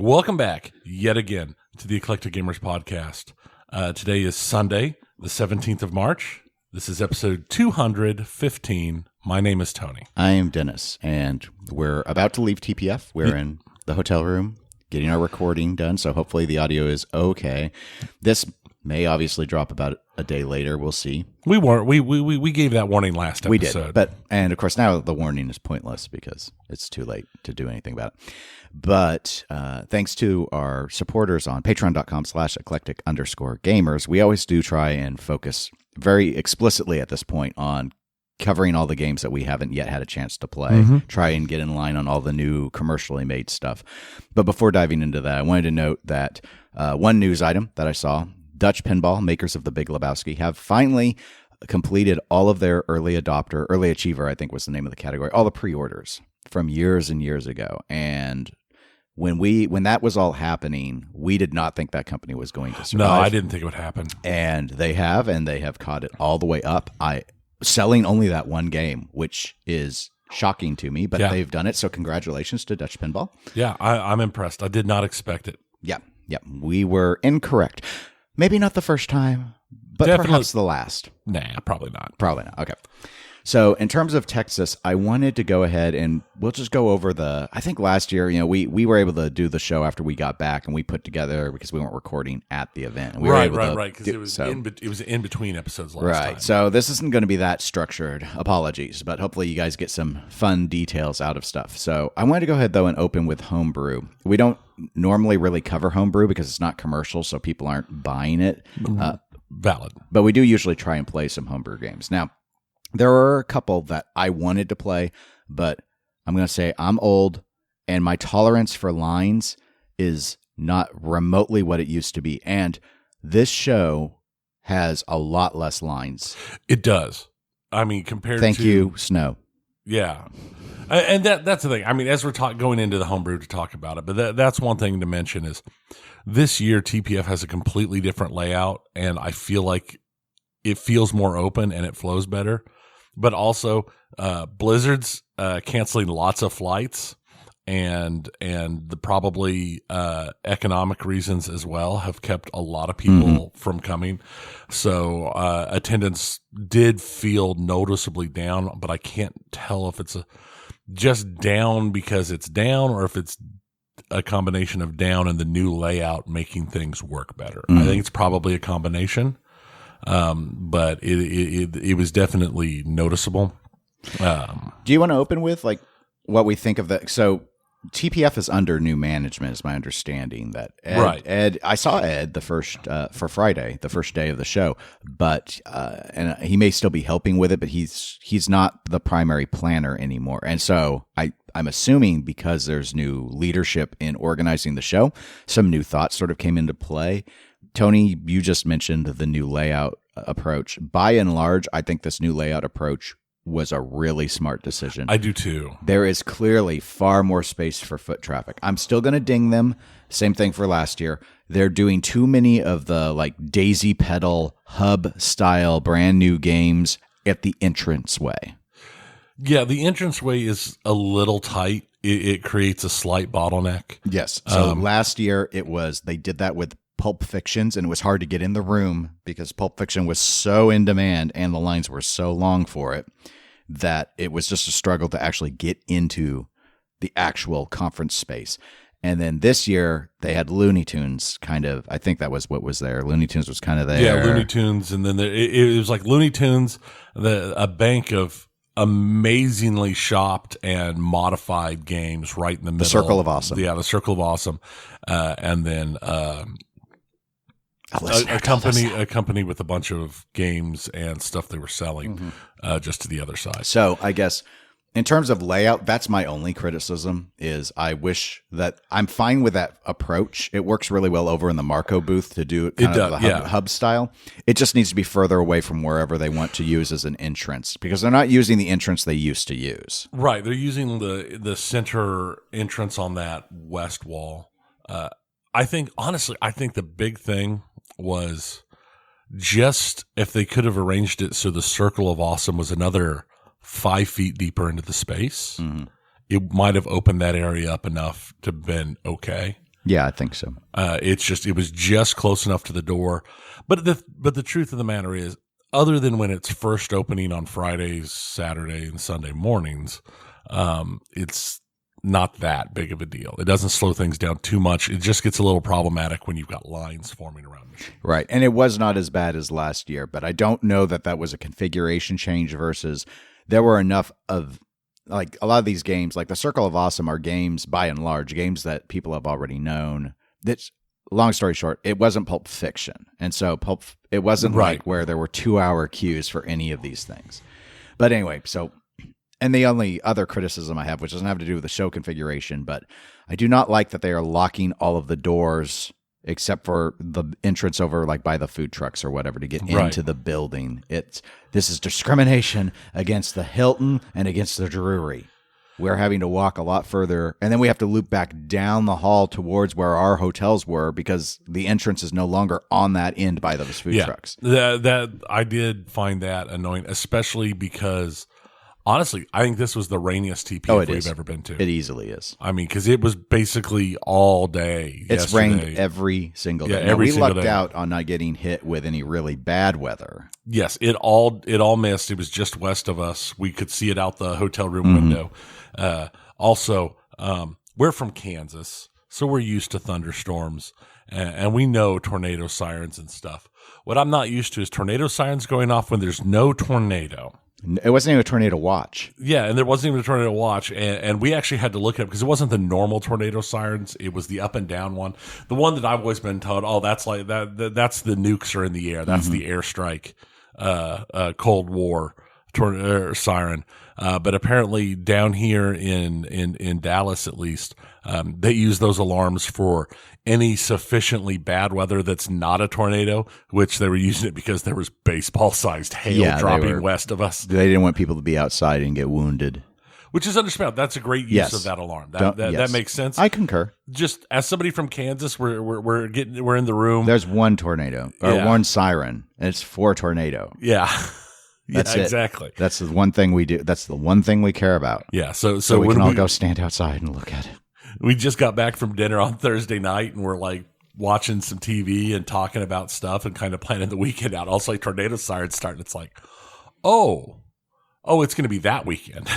Welcome back yet again to the Eclectic Gamers Podcast. Today is Sunday, the 17th of March. This is episode 215. My name is Tony. I am Dennis, and we're about to leave TPF. We're in the hotel room getting our recording done, so hopefully the audio is okay. This may obviously drop about a day later. We'll see. We weren't. We gave that warning last episode. We did, and of course now the warning is pointless because it's too late to do anything about it. But thanks to our supporters on patreon.com/eclectic_gamers, we always do try and focus very explicitly at this point on covering all the games that we haven't yet had a chance to play, try and get in line on all the new commercially made stuff. But before diving into that, I wanted to note that one news item that I saw, Dutch Pinball, makers of the Big Lebowski, have finally completed all of their early achiever, I think was the name of the category, all the pre-orders from years and years ago. And when that was all happening, we did not think that company was going to survive. No, I didn't think it would happen. And they have caught it all the way up. Selling only that one game, which is shocking to me, but they've done it. So congratulations to Dutch Pinball. Yeah, I'm impressed. I did not expect it. Yeah. We were incorrect. Maybe not the first time, but perhaps the last. Nah, probably not. Probably not. Okay. So in terms of Texas, I wanted to go ahead and we'll just go over I think last year, we were able to do the show after we got back and we put together because we weren't recording at the event. And we right. Because it was in between episodes last time. Right. So this isn't going to be that structured. Apologies, but hopefully you guys get some fun details out of stuff. So I wanted to go ahead though and open with homebrew. We don't normally really cover homebrew because it's not commercial, so people aren't buying it. Valid. But we do usually try and play some homebrew games. Now, there are a couple that I wanted to play, but I'm going to say I'm old and my tolerance for lines is not remotely what it used to be. And this show has a lot less lines. It does. I mean, compared Thank you, Snow. Yeah. And that's the thing. I mean, as we're going into the homebrew to talk about it, but that's one thing to mention is this year TPF has a completely different layout, and I feel like it feels more open and it flows better. But also, Blizzard's canceling lots of flights, and the probably economic reasons as well have kept a lot of people from coming. So attendance did feel noticeably down, but I can't tell if it's just down because it's down or if it's a combination of down and the new layout making things work better. I think it's probably a combination. But it was definitely noticeable. Do you want to open with like what we think of that? So TPF is under new management, is my understanding. That Ed, I saw Ed the first for Friday, the first day of the show, but and he may still be helping with it, but he's not the primary planner anymore. And so I'm assuming because there's new leadership in organizing the show, some new thoughts sort of came into play. Tony, you just mentioned the new layout approach. By and large, I think this new layout approach was a really smart decision. I do too. There is clearly far more space for foot traffic. I'm still going to ding them. Same thing for last year. They're doing too many of the like daisy pedal hub style brand new games at the entranceway. Yeah, the entranceway is a little tight. It creates a slight bottleneck. Yes. So last year they did that with Pulp Fictions, and it was hard to get in the room because Pulp Fiction was so in demand and the lines were so long for it that it was just a struggle to actually get into the actual conference space. And then this year they had Looney Tunes kind of, I think that was what was there. Looney Tunes was kind of there. Yeah, Looney Tunes. And then it was like Looney Tunes, a bank of amazingly shopped and modified games right in the middle. The Circle of Awesome. Yeah, the Circle of Awesome. And then a company with a bunch of games and stuff they were selling just to the other side. So I guess in terms of layout, that's my only criticism is I wish that I'm fine with that approach. It works really well over in the Marco booth to do the hub style. It just needs to be further away from wherever they want to use as an entrance because they're not using the entrance they used to use. Right. They're using the center entrance on that west wall. I think the big thing was just if they could have arranged it so the Circle of Awesome was another 5 feet deeper into the space, it might have opened that area up enough to have been okay. Yeah, I think so. It was just close enough to the door. But the truth of the matter is, other than when it's first opening on Fridays, Saturday, and Sunday mornings, it's not that big of a deal. It doesn't slow things down too much. It just gets a little problematic when you've got lines forming around the machine. Right. And it was not as bad as last year, but I don't know that was a configuration change versus there were enough of, like, a lot of these games, like the Circle of Awesome, are games, by and large, games that people have already known. That's, long story short, it wasn't Pulp Fiction. And so it wasn't like where there were 2-hour queues for any of these things. But anyway, so... And the only other criticism I have, which doesn't have to do with the show configuration, but I do not like that they are locking all of the doors except for the entrance over, like, by the food trucks or whatever, to get into the building. This is discrimination against the Hilton and against the Drury. We're having to walk a lot further, and then we have to loop back down the hall towards where our hotels were because the entrance is no longer on that end by those food trucks. That I did find that annoying, especially because... Honestly, I think this was the rainiest TPF we've ever been to. It easily is. I mean, because it was basically all day. It's rained every single day. Yeah, we lucked out on not getting hit with any really bad weather. Yes, it all missed. It was just west of us. We could see it out the hotel room window. Also, we're from Kansas, so we're used to thunderstorms, and we know tornado sirens and stuff. What I'm not used to is tornado sirens going off when there's no tornado. It wasn't even a tornado watch. Yeah, and there wasn't even a tornado watch, and we actually had to look it up because it wasn't the normal tornado sirens. It was the up and down one. The one that I've always been told, that's like that's the nukes are in the air. That's the airstrike, Cold War siren. But apparently down here in Dallas, at least, they use those alarms for any sufficiently bad weather that's not a tornado, which they were using it because there was baseball-sized hail dropping west of us. They didn't want people to be outside and get wounded. Which is understandable. That's a great use of that alarm. That makes sense. I concur. Just as somebody from Kansas, we're in the room. There's one tornado or one siren, and it's for tornado. Yeah. That's it. Exactly. That's the one thing we do. That's the one thing we care about. Yeah. So we can all go stand outside and look at it. We just got back from dinner on Thursday night, and we're like watching some TV and talking about stuff and kind of planning the weekend out. Also, like tornado sirens starting. It's like, oh, it's going to be that weekend.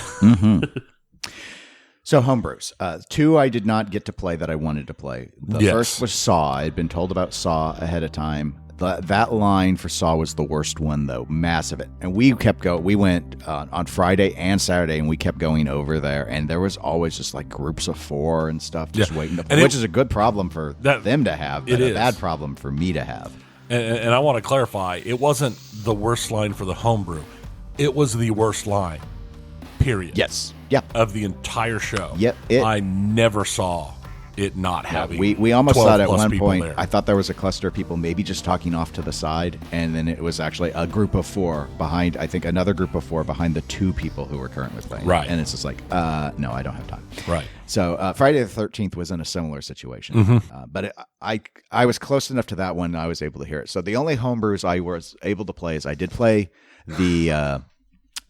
So homebrews. 2 I did not get to play that I wanted to play. The first was Saw. I had been told about Saw ahead of time. That line for Saw was the worst one, though. Massive. And we kept going. We went on Friday and Saturday, and we kept going over there. And there was always just like groups of 4 and stuff just waiting to play, which is a good problem for them to have, but a bad problem for me to have. And I want to clarify, it wasn't the worst line for the homebrew. It was the worst line, period. Yes. Yeah. Of the entire show. Yep. I never saw it not having. We almost thought at one point, there. I thought there was a cluster of people maybe just talking off to the side, and then it was actually a group of 4 behind, I think another group of 4 behind the 2 people who were currently playing. Right. And it's just like, no, I don't have time. Right. So Friday the 13th was in a similar situation. But I was close enough to that one, I was able to hear it. So the only homebrews I was able to play is I did play the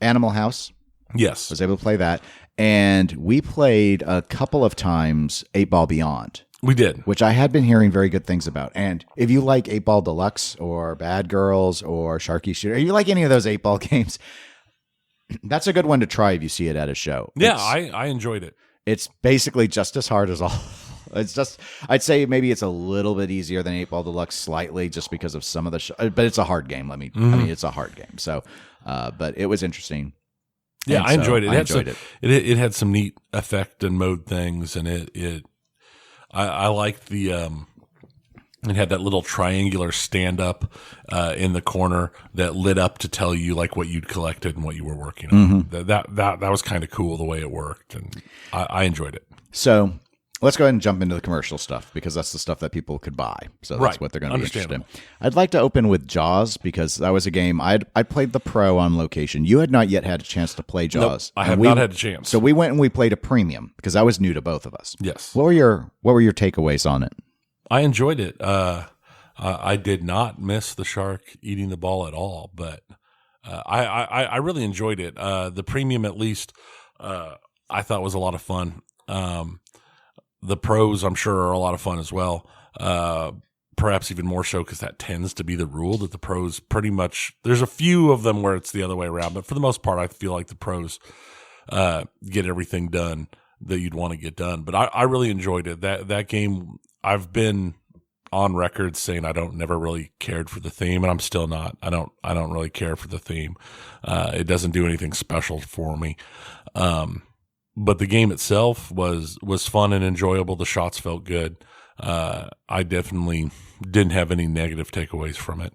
Animal House. Yes. I was able to play that. And we played a couple of times 8 Ball Beyond. We did. Which I had been hearing very good things about. And if you like 8 Ball Deluxe or Bad Girls or Sharky Shooter, if you like any of those 8 Ball games, that's a good one to try if you see it at a show. Yeah, I enjoyed it. It's basically just as hard as all. It's just, I'd say maybe it's a little bit easier than 8 Ball Deluxe slightly just because of some of the but it's a hard game. I mean, it's a hard game. So, but it was interesting. Yeah, and I enjoyed it. I enjoyed it. It had some neat effect and mode things, and I liked the it had that little triangular stand up in the corner that lit up to tell you like what you'd collected and what you were working on. That was kind of cool the way it worked, and I enjoyed it. So let's go ahead and jump into the commercial stuff because that's the stuff that people could buy. So that's what they're going to be interested in. I'd like to open with Jaws because that was a game I played the pro on location. You had not yet had a chance to play Jaws. Nope, I have not had a chance. So we went and we played a premium because that was new to both of us. Yes. What were your takeaways on it? I enjoyed it. I did not miss the shark eating the ball at all, but I really enjoyed it. The premium, at least, I thought was a lot of fun. The pros, I'm sure, are a lot of fun as well. Perhaps even more so because that tends to be the rule, that the pros pretty much, there's a few of them where it's the other way around, but for the most part, I feel like the pros get everything done that you'd want to get done. But I really enjoyed it. That game, I've been on record saying I never really cared for the theme, and I'm still not. I don't really care for the theme. It doesn't do anything special for me. But the game itself was fun and enjoyable. The shots felt good. I definitely didn't have any negative takeaways from it.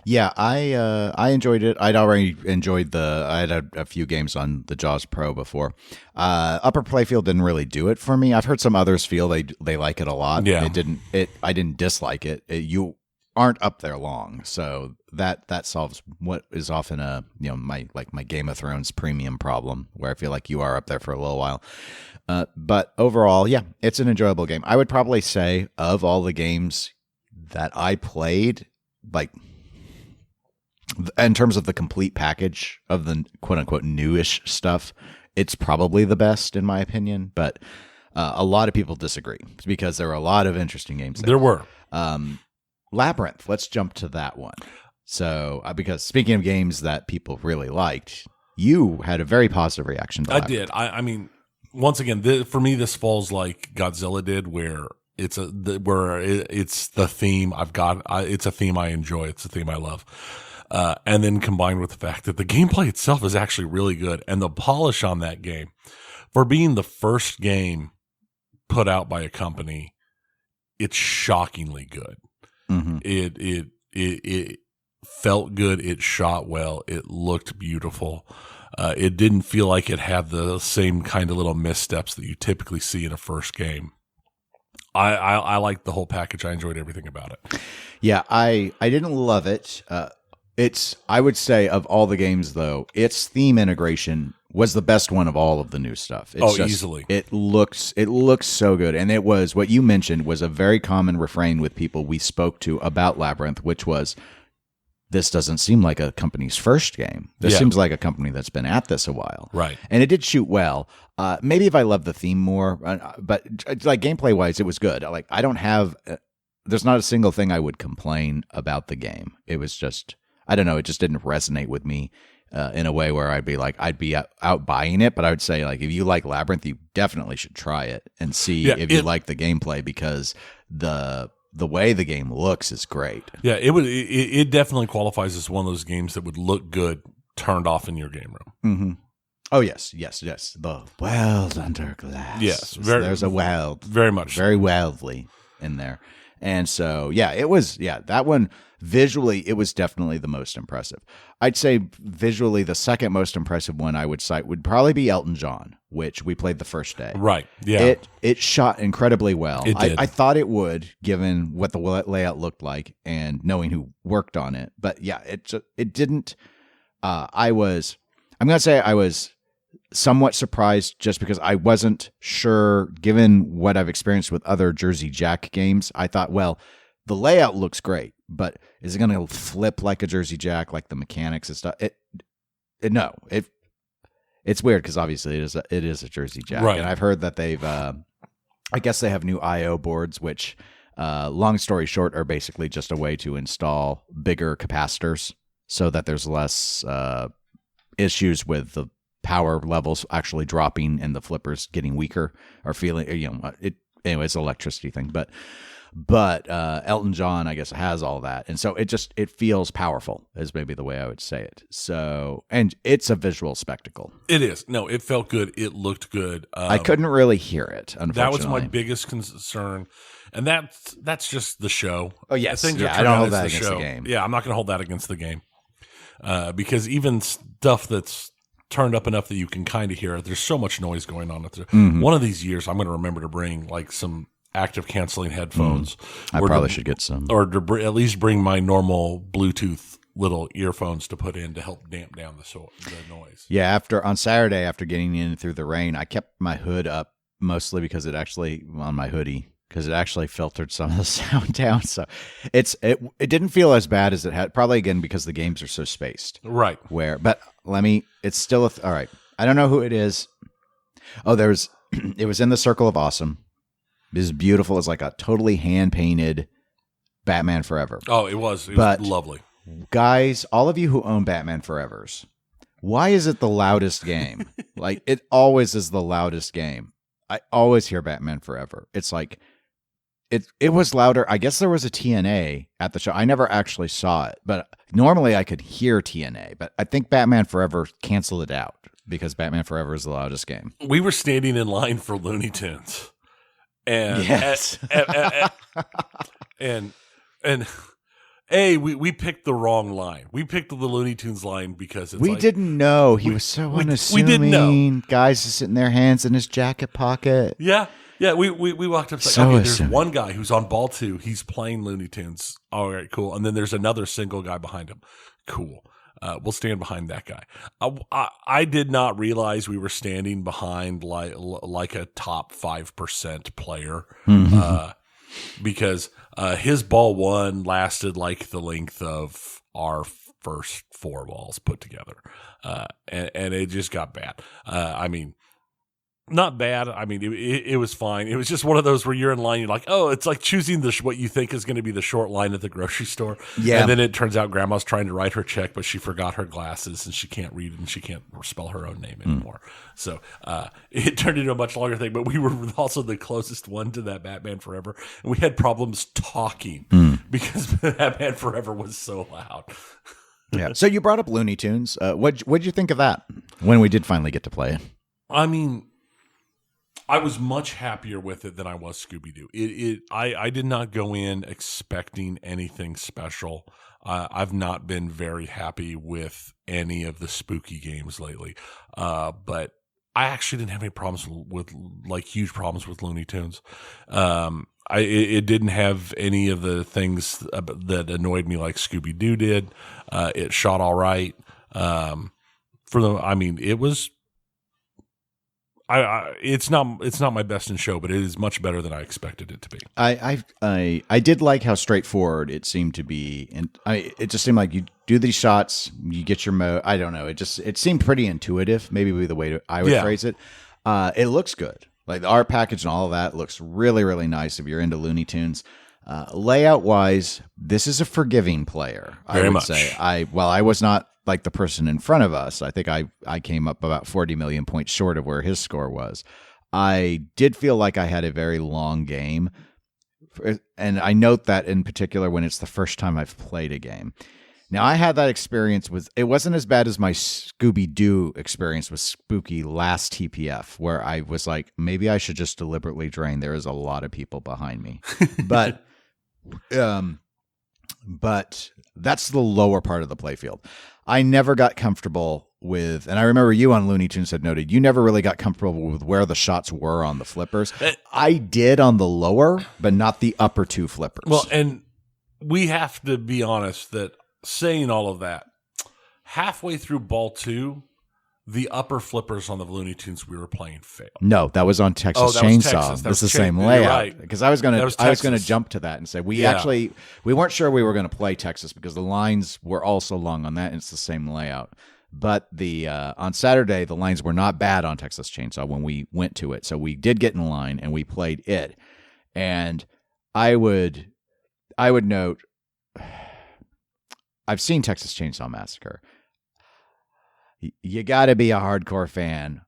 Yeah, I enjoyed it. I'd already enjoyed I had a few games on the Jaws Pro before. Upper Playfield didn't really do it for me. I've heard some others feel they like it a lot. Yeah. I didn't dislike it. You aren't up there long, so that solves what is often my Game of Thrones premium problem, where I feel like you are up there for a little while. But overall, yeah, it's an enjoyable game. I would probably say of all the games that I played, like in terms of the complete package of the quote unquote newish stuff, it's probably the best in my opinion. But a lot of people disagree because there were a lot of interesting games there. There were. Labyrinth. Let's jump to that one. So, because speaking of games that people really liked, you had a very positive reaction to Labyrinth. I did. I mean, once again, for me, this falls like Godzilla did, where it's the theme I've got. It's a theme I enjoy. It's a theme I love. And then combined with the fact that the gameplay itself is actually really good, and the polish on that game, for being the first game put out by a company, it's shockingly good. Mm-hmm. It felt good. It shot well. It looked beautiful. It didn't feel like it had the same kind of little missteps that you typically see in a first game. I liked the whole package. I enjoyed everything about it. Yeah, I didn't love it. I would say of all the games though, its theme integration was the best one of all of the new stuff. Easily. It looks so good. And it was what you mentioned was a very common refrain with people we spoke to about Labyrinth, which was, this doesn't seem like a company's first game. This seems like a company that's been at this a while. Right. And it did shoot well. Maybe if I loved the theme more, but like gameplay wise, it was good. Like I don't have, there's not a single thing I would complain about the game. It was just, I don't know. It just didn't resonate with me in a way where I'd be out buying it. But I would say, like, if you like Labyrinth, you definitely should try it and see if you like the gameplay, because the way the game looks is great. Yeah, it definitely qualifies as one of those games that would look good turned off in your game room. Mm-hmm. Oh yes. The world under glass. Yes, there's a world, very much, very wildly in there. And so, that one visually, it was definitely the most impressive. I'd say visually, the second most impressive one I would cite would probably be Elton John, which we played the first day. Right. Yeah. It shot incredibly well. It did. I thought it would, given what the layout looked like and knowing who worked on it. But yeah, it didn't. I'm going to say I was somewhat surprised just because I wasn't sure, given what I've experienced with other Jersey Jack games. I thought, well, the layout looks great, but is it going to flip like a Jersey Jack, like the mechanics and stuff? It's weird because obviously it is a Jersey Jack, right. And I've heard that they've, I guess they have new I/O boards, which, long story short, are basically just a way to install bigger capacitors so that there's less issues with the power levels actually dropping and the flippers getting weaker or feeling, anyway, it's an electricity thing, but Elton John, I guess, has all that. And so it feels powerful is maybe the way I would say it. So, and it's a visual spectacle. It is. No, it felt good. It looked good. I couldn't really hear it, unfortunately. That was my biggest concern. And that's just the show. Oh, yes. I don't hold that against the game. Yeah, I'm not going to hold that against the game. Because even stuff that's turned up enough that you can kind of hear it, there's so much noise going on. Mm-hmm. One of these years, I'm going to remember to bring like some active canceling headphones. I probably should get some. Or to at least bring my normal Bluetooth little earphones to put in to help damp down the noise. Yeah, on Saturday, after getting in through the rain, I kept my hood up mostly because it actually, on my hoodie, because it actually filtered some of the sound down. So it didn't feel as bad as it had, probably again because the games are so spaced. Right. It's still, all right. I don't know who it is. Oh, it was in the Circle of Awesome. is beautiful. It's like a totally hand-painted Batman Forever. Oh, it was lovely. Guys, all of you who own Batman Forevers, why is it the loudest game? Like, it always is the loudest game. I always hear Batman Forever. It's like, it was louder. I guess there was a TNA at the show. I never actually saw it, but normally I could hear TNA. But I think Batman Forever canceled it out because Batman Forever is the loudest game. We were standing in line for Looney Tunes. And yes. We picked the wrong line. We picked the Looney Tunes line because we didn't know. He was so unassuming. We didn't know. Guys just sitting their hands in his jacket pocket. Yeah. We walked up and okay, there's one guy who's on ball 2. He's playing Looney Tunes. All right, cool. And then there's another single guy behind him. Cool. We'll stand behind that guy. I did not realize we were standing behind like a top 5% player. Because his ball 1 lasted like the length of our first 4 balls put together. And it just got bad. I mean, not bad. I mean, it was fine. It was just one of those where you're in line. You're like, oh, it's like choosing what you think is going to be the short line at the grocery store. Yeah. And then it turns out grandma's trying to write her check, but she forgot her glasses and she can't read and she can't spell her own name anymore. So it turned into a much longer thing, but we were also the closest one to that Batman Forever. And we had problems talking because Batman Forever was so loud. Yeah. So you brought up Looney Tunes. What'd you think of that when we did finally get to play it? I mean, I was much happier with it than I was Scooby-Doo. I did not go in expecting anything special. I've not been very happy with any of the spooky games lately. But I actually didn't have any problems with like huge problems with Looney Tunes. It didn't have any of the things that annoyed me like Scooby-Doo did. It shot all right. It was. It's not my best in show, but it is much better than I expected it to be. I did like how straightforward it seemed to be, and it just seemed like you do these shots, you get your mode. I don't know. It seemed pretty intuitive. Maybe would be the way I would phrase it. It looks good. Like the art package and all of that looks really, really nice if you're into Looney Tunes. Layout wise, this is a forgiving player. Very I would much. say. I was not like the person in front of us. I think I came up about 40 million points short of where his score was. I did feel like I had a very long game. And I note that in particular when it's the first time I've played a game. Now, I had that experience it wasn't as bad as my Scooby-Doo experience with Spooky last TPF, where I was like, maybe I should just deliberately drain. There is a lot of people behind me. But that's the lower part of the playfield. I never got comfortable with, and I remember you on Looney Tunes had noted, you never really got comfortable with where the shots were on the flippers. I did on the lower, but not the upper 2 flippers. Well, and we have to be honest that saying all of that, halfway through ball 2, the upper flippers on the Looney Tunes we were playing failed. No, that was on Texas Chainsaw. It's the same layout. Because I was gonna jump to that and say we weren't sure we were gonna play Texas because the lines were all so long on that, and it's the same layout. But the on Saturday the lines were not bad on Texas Chainsaw when we went to it, so we did get in line and we played it. And I would note, I've seen Texas Chainsaw Massacre. You got to be a hardcore fan.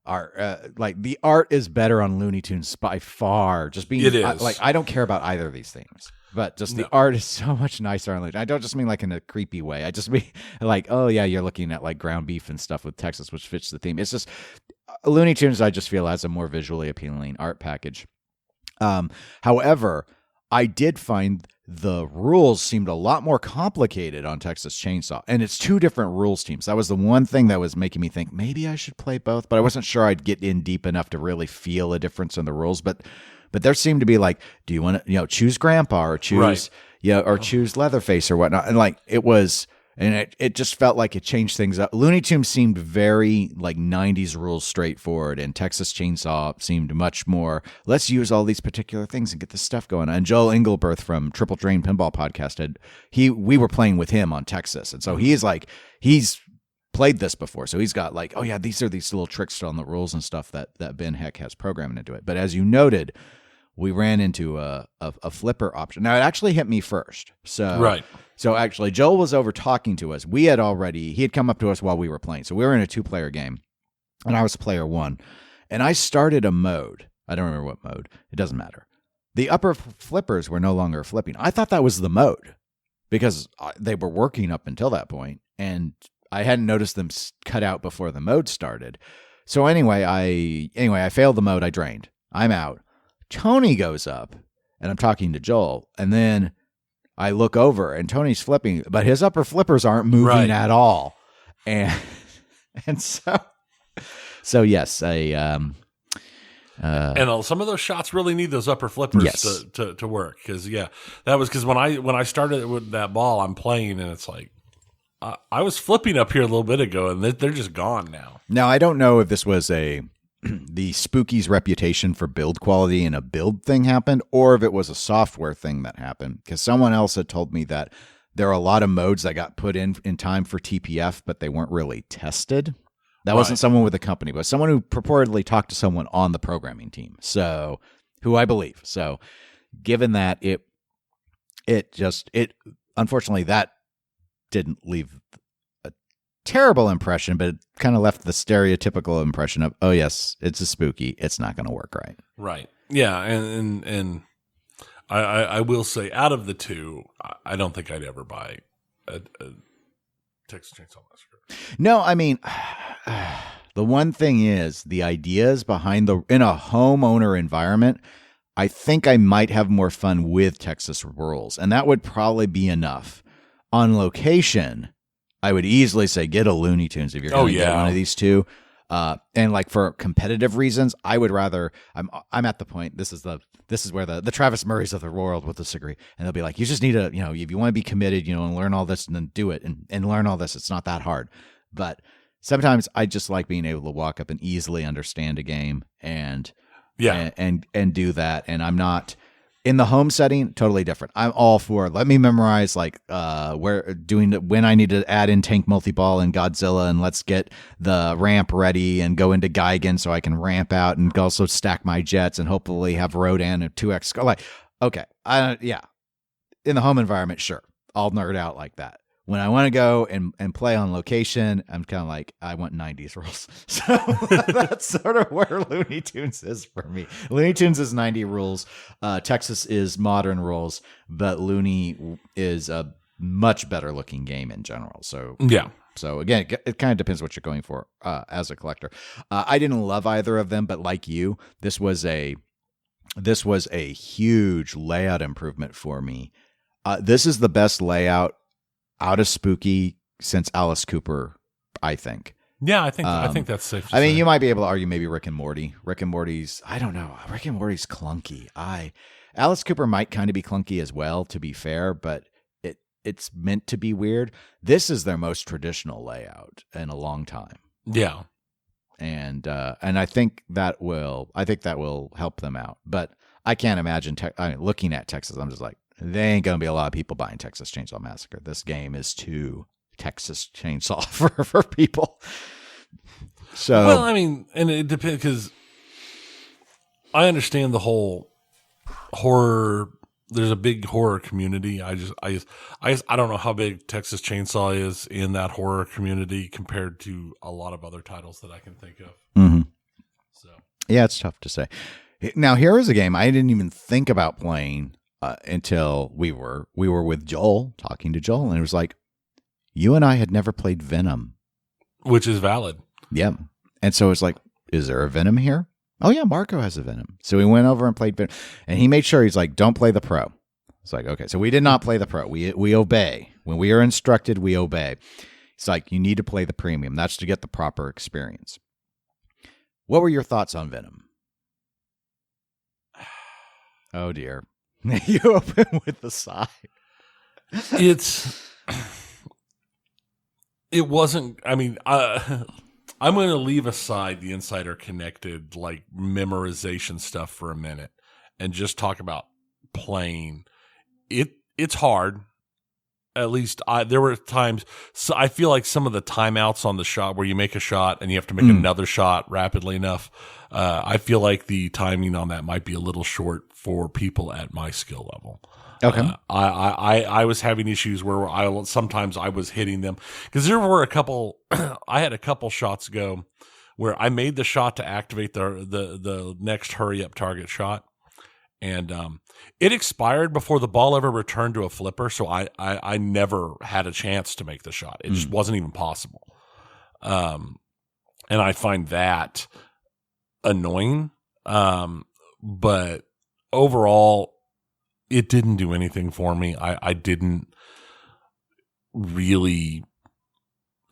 Like the art is better on Looney Tunes by far. Just being, it is. I don't care about either of these things, but just the art is so much nicer on Looney Tunes. I don't just mean like in a creepy way. I just mean like, oh yeah, you're looking at like ground beef and stuff with Texas, which fits the theme. It's just Looney Tunes. I just feel has a more visually appealing art package. However, I did find the rules seemed a lot more complicated on Texas Chainsaw, and it's 2 different rules teams. That was the one thing that was making me think maybe I should play both, but I wasn't sure I'd get in deep enough to really feel a difference in the rules. But there seemed to be like, do you want to, choose Grandpa or choose, or choose Leatherface or whatnot. And like, it was, and it just felt like it changed things up. Looney Tunes seemed very like 90s rules straightforward, and Texas Chainsaw seemed much more, let's use all these particular things and get this stuff going. And Joel Engelberth from Triple Drain Pinball Podcast we were playing with him on Texas. And so he's played this before. So he's got like, oh yeah, these are these little tricks on the rules and stuff that Ben Heck has programmed into it. But as you noted, we ran into a flipper option. Now, it actually hit me first. So actually, Joel was over talking to us. He had come up to us while we were playing. So we were in a 2-player game, and I was player 1. And I started a mode. I don't remember what mode. It doesn't matter. The upper flippers were no longer flipping. I thought that was the mode because they were working up until that point, and I hadn't noticed them cut out before the mode started. So anyway, I failed the mode. I drained. I'm out. Tony goes up, and I'm talking to Joel, and then I look over, and Tony's flipping, but his upper flippers aren't moving at all, and so yes, and some of those shots really need those upper flippers to work. Because that was because when I started with that ball, I'm playing, and it's like I was flipping up here a little bit ago, and they're just gone now. Now I don't know if this was the Spooky's reputation for build quality and a build thing happened, or if it was a software thing that happened, because someone else had told me that there are a lot of modes that got put in time for TPF, but they weren't really tested. That wasn't someone with a company, but someone who purportedly talked to someone on the programming team, so who I believe. So given that, it unfortunately that didn't leave terrible impression, but it kind of left the stereotypical impression of, oh yes, it's a Spooky, it's not going to work right. Right. Yeah, and I will say, out of the two, I don't think I'd ever buy a Texas Chainsaw Massacre. No, I mean, the one thing is the ideas behind in a homeowner environment. I think I might have more fun with Texas rules, and that would probably be enough. On location, I would easily say get a Looney Tunes if you're going to get one of these two. And like for competitive reasons, I would rather. I'm at the point. This is where the Travis Murrays of the world will disagree, and they'll be like, you just need to, if you want to be committed, and learn all this, and then do it, and learn all this. It's not that hard. But sometimes I just like being able to walk up and easily understand a game and do that. And I'm not. In the home setting, totally different. I'm all for let me memorize when I need to add in tank multi-ball and Godzilla, and let's get the ramp ready and go into Gigan so I can ramp out and also stack my jets and hopefully have Rodan and 2x. Like, okay, in the home environment, sure, I'll nerd out like that. When I want to go and play on location, I'm kind of like, I want 90s rules. So that's sort of where Looney Tunes is for me. Looney Tunes is 90 rules. Texas is modern rules, but Looney is a much better looking game in general. So So again, it kind of depends what you're going for as a collector. I didn't love either of them, but like you, this was a huge layout improvement for me. This is the best layout out of Spooky since Alice Cooper, I think. Yeah, I think that's safe to say. I mean, you might be able to argue maybe Rick and Morty. Rick and Morty's, I don't know. Rick and Morty's clunky. Alice Cooper might kind of be clunky as well, to be fair, but it's meant to be weird. This is their most traditional layout in a long time. Yeah. And I think that will help them out. But I can't imagine looking at Texas, I'm just like, there ain't going to be a lot of people buying Texas Chainsaw Massacre. This game is too Texas Chainsaw for people. So, well, I mean, and it depends, because I understand the whole horror. There's a big horror community. I don't know how big Texas Chainsaw is in that horror community compared to a lot of other titles that I can think of. Mm-hmm. So, yeah, it's tough to say. Now, here is a game I didn't even think about playing until we were with Joel, talking to Joel, and it was like, you and I had never played Venom. Which is valid. Yeah. And so it's like, is there a Venom here? Oh yeah, Marco has a Venom. So we went over and played Venom, and he made sure, he's like, don't play the pro. It's like, okay. So we did not play the pro. We obey. When we are instructed, we obey. It's like, you need to play the premium. That's to get the proper experience. What were your thoughts on Venom? Oh dear. You open with the sigh. It wasn't, I mean, I'm going to leave aside the Insider Connected, like, memorization stuff for a minute and just talk about playing. It's hard. at least there were times. So I feel like some of the timeouts on the shot where you make a shot and you have to make another shot rapidly enough. I feel like the timing on that might be a little short for people at my skill level. Okay. I was having issues where sometimes I was hitting them because there were a couple. I had a couple shots go where I made the shot to activate the next hurry up target shot, and it expired before the ball ever returned to a flipper. So I never had a chance to make the shot. It just wasn't even possible. And I find that annoying. But overall, it didn't do anything for me. I didn't really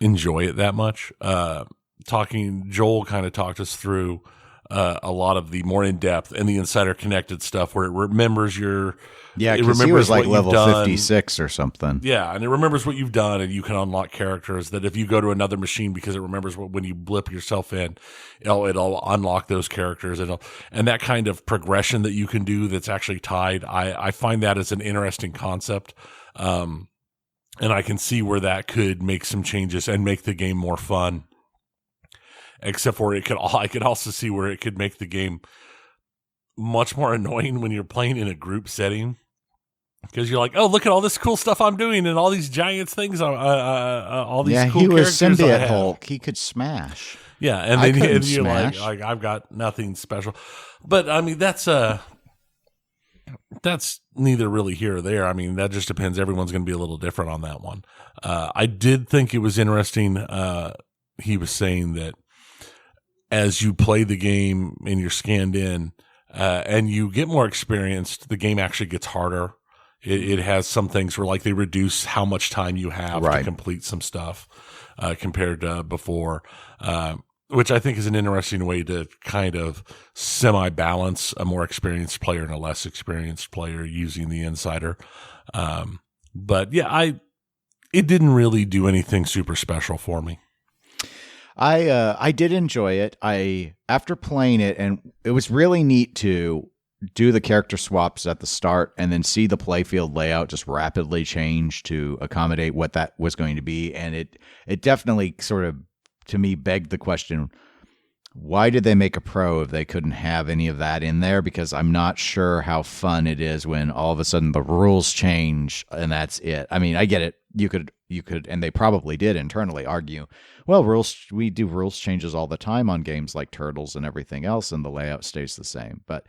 enjoy it that much. Joel kind of talked us through a lot of the more in-depth and the insider connected stuff where it remembers because he was like level 56 or something. Yeah, and it remembers what you've done, and you can unlock characters that if you go to another machine, because it remembers when you blip yourself in, it'll unlock those characters. And that kind of progression that you can do that's actually tied, I find that as an interesting concept. And I can see where that could make some changes and make the game more fun. Except for I could also see where it could make the game much more annoying when you're playing in a group setting, because you're like, oh, look at all this cool stuff I'm doing and all these giant things, all these cool characters. He was Symbiote Hulk. He could smash. Yeah, and then you're like, I've got nothing special. But I mean, that's neither really here or there. I mean, that just depends. Everyone's going to be a little different on that one. I did think it was interesting. He was saying that as you play the game and you're scanned in and you get more experienced, the game actually gets harder. It has some things where like they reduce how much time you have to complete some stuff compared to before, which I think is an interesting way to kind of semi-balance a more experienced player and a less experienced player using the insider. But yeah, it didn't really do anything super special for me. I did enjoy it. After playing it, and it was really neat to do the character swaps at the start and then see the playfield layout just rapidly change to accommodate what that was going to be. And it definitely sort of, to me, begged the question, why did they make a pro if they couldn't have any of that in there? Because I'm not sure how fun it is when all of a sudden the rules change and that's it. I mean, I get it. You could, and they probably did internally argue, well, we do rules changes all the time on games like Turtles and everything else, and the layout stays the same. But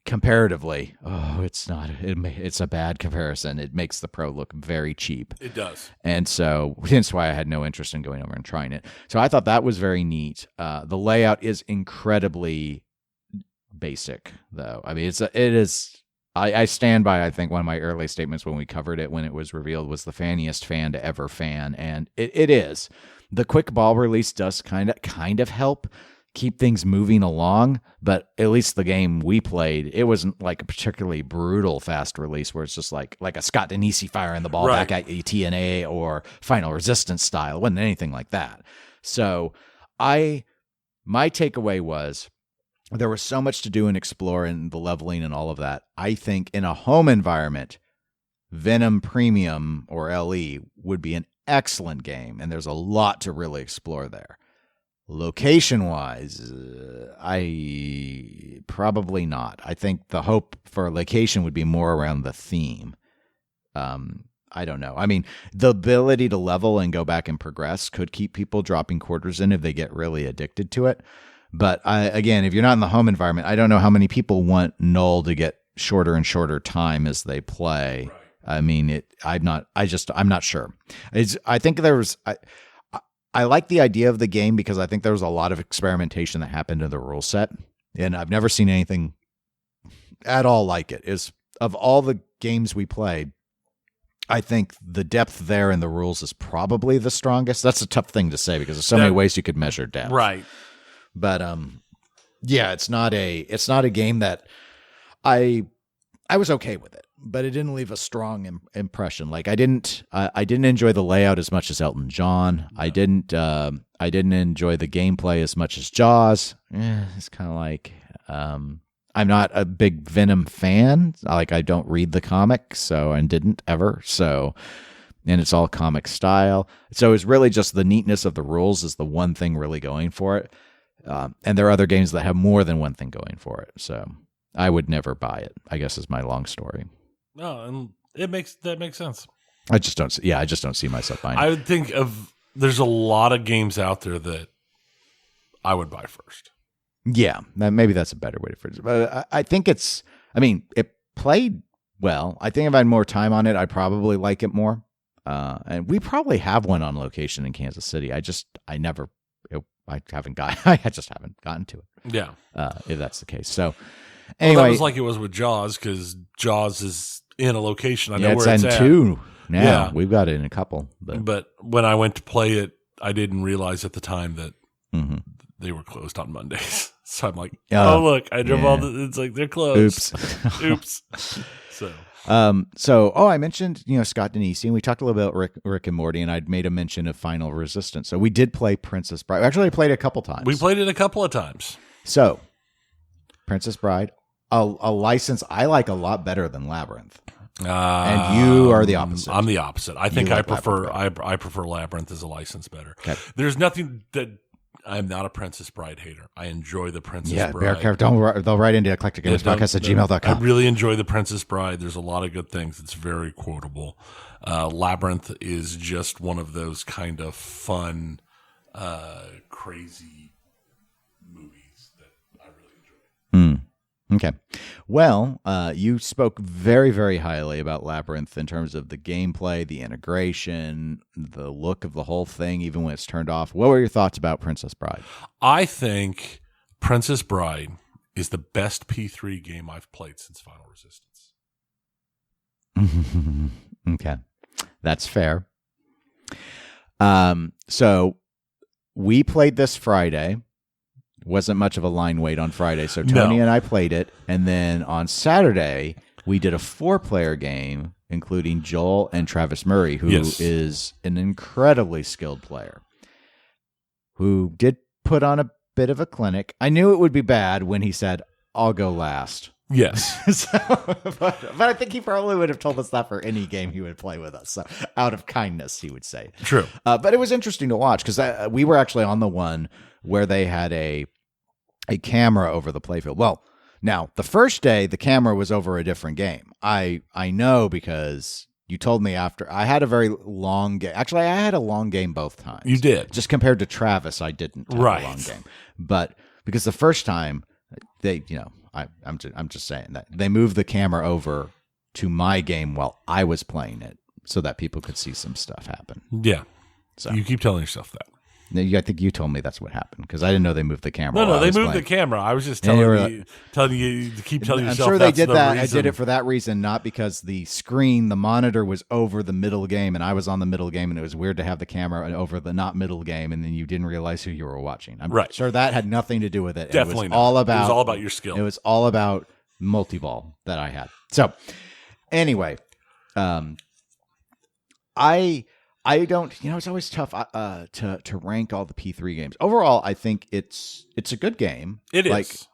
comparatively, it's not. It's a bad comparison. It makes the Pro look very cheap. It does. And so that's why I had no interest in going over and trying it. So I thought that was very neat. The layout is incredibly basic, though. I mean, it is. I stand by, I think, one of my early statements when we covered it, when it was revealed, was the fanniest fan to ever fan. And it is. The quick ball release does kind of help keep things moving along, but at least the game we played, it wasn't like a particularly brutal fast release where it's just like a Scott Denisi firing the ball back at you, TNA or Final Resistance style. It wasn't anything like that. So my takeaway was, there was so much to do and explore in the leveling and all of that. I think in a home environment, Venom Premium or LE would be an excellent game, and there's a lot to really explore there. Location-wise, I probably not. I think the hope for a location would be more around the theme. I don't know. I mean, the ability to level and go back and progress could keep people dropping quarters in if they get really addicted to it. But again, if you're not in the home environment, I don't know how many people want null to get shorter and shorter time as they play. Right. I mean, I'm not sure. I think there was, I like the idea of the game because I think there was a lot of experimentation that happened in the rule set, and I've never seen anything at all like it. Of all the games we played, I think the depth there in the rules is probably the strongest. That's a tough thing to say because there's so many ways you could measure depth. Right. But yeah, it's not a game that I was okay with it, but it didn't leave a strong impression. Like I didn't enjoy the layout as much as Elton John. No. I didn't enjoy the gameplay as much as Jaws. It's kind of like I'm not a big Venom fan. Like I don't read the comic, and didn't ever. So and it's all comic style. So it's really just the neatness of the rules is the one thing really going for it. And there are other games that have more than one thing going for it. So I would never buy it, I guess is my long story. No, and that makes sense. I just don't see myself buying it. I would think there's a lot of games out there that I would buy first. Yeah, maybe that's a better way to phrase it. But I think it played well. I think if I had more time on it, I'd probably like it more. And we probably have one on location in Kansas City. I just haven't gotten to it. Yeah. If that's the case. So anyway. That was like it was with Jaws, because Jaws is in a location. I know where it's at. two now. Yeah. We've got it in a couple. But when I went to play it, I didn't realize at the time that they were closed on Mondays. So I'm like, look, I drove all it's like they're closed. Oops. So I mentioned, Scott Denisi, and we talked a little bit about Rick and Morty, and I'd made a mention of Final Resistance. So we did play Princess Bride. Actually, I played it a couple times. We played it a couple of times. So, Princess Bride, a license I like a lot better than Labyrinth. And you are the opposite. I'm the opposite. I think I prefer Labyrinth as a license better. Okay. There's nothing that I'm not a Princess Bride hater. I enjoy the Princess Bride. They'll write into eclecticgamers.podcast@gmail.com. I really enjoy the Princess Bride. There's a lot of good things. It's very quotable. Labyrinth is just one of those kind of fun, crazy movies that I really enjoy. Okay. Well, you spoke very, very highly about Labyrinth in terms of the gameplay, the integration, the look of the whole thing, even when it's turned off. What were your thoughts about Princess Bride? I think Princess Bride is the best P3 game I've played since Final Resistance. Okay. That's fair. So we played this Friday. Wasn't much of a line wait on Friday, so Tony and I played it, and then on Saturday we did a 4-player game, including Joel and Travis Murray, who is an incredibly skilled player, who did put on a bit of a clinic. I knew it would be bad when he said, "I'll go last." Yes. But I think he probably would have told us that for any game he would play with us. So out of kindness, he would say. True. But it was interesting to watch because we were actually on the one where they had a camera over the playfield. Well, now, the first day, the camera was over a different game. I know because you told me after. I had a very long game. Actually, I had a long game both times. You did. Just compared to Travis, I didn't have a long game. But because the first time, I'm just saying that they moved the camera over to my game while I was playing it so that people could see some stuff happen. Yeah. So you keep telling yourself that. I think you told me that's what happened because I didn't know they moved the camera. No, they moved the camera. I was just telling you to keep telling yourself. I'm sure they did that. I did it for that reason, not because the monitor was over the middle game and I was on the middle game, and it was weird to have the camera over the not middle game, and then you didn't realize who you were watching. I'm sure that had nothing to do with it. Definitely, it was all about your skill. It was all about multi-ball that I had. So, anyway, I don't, it's always tough to rank all the P3 games. Overall, I think it's a good game. It is.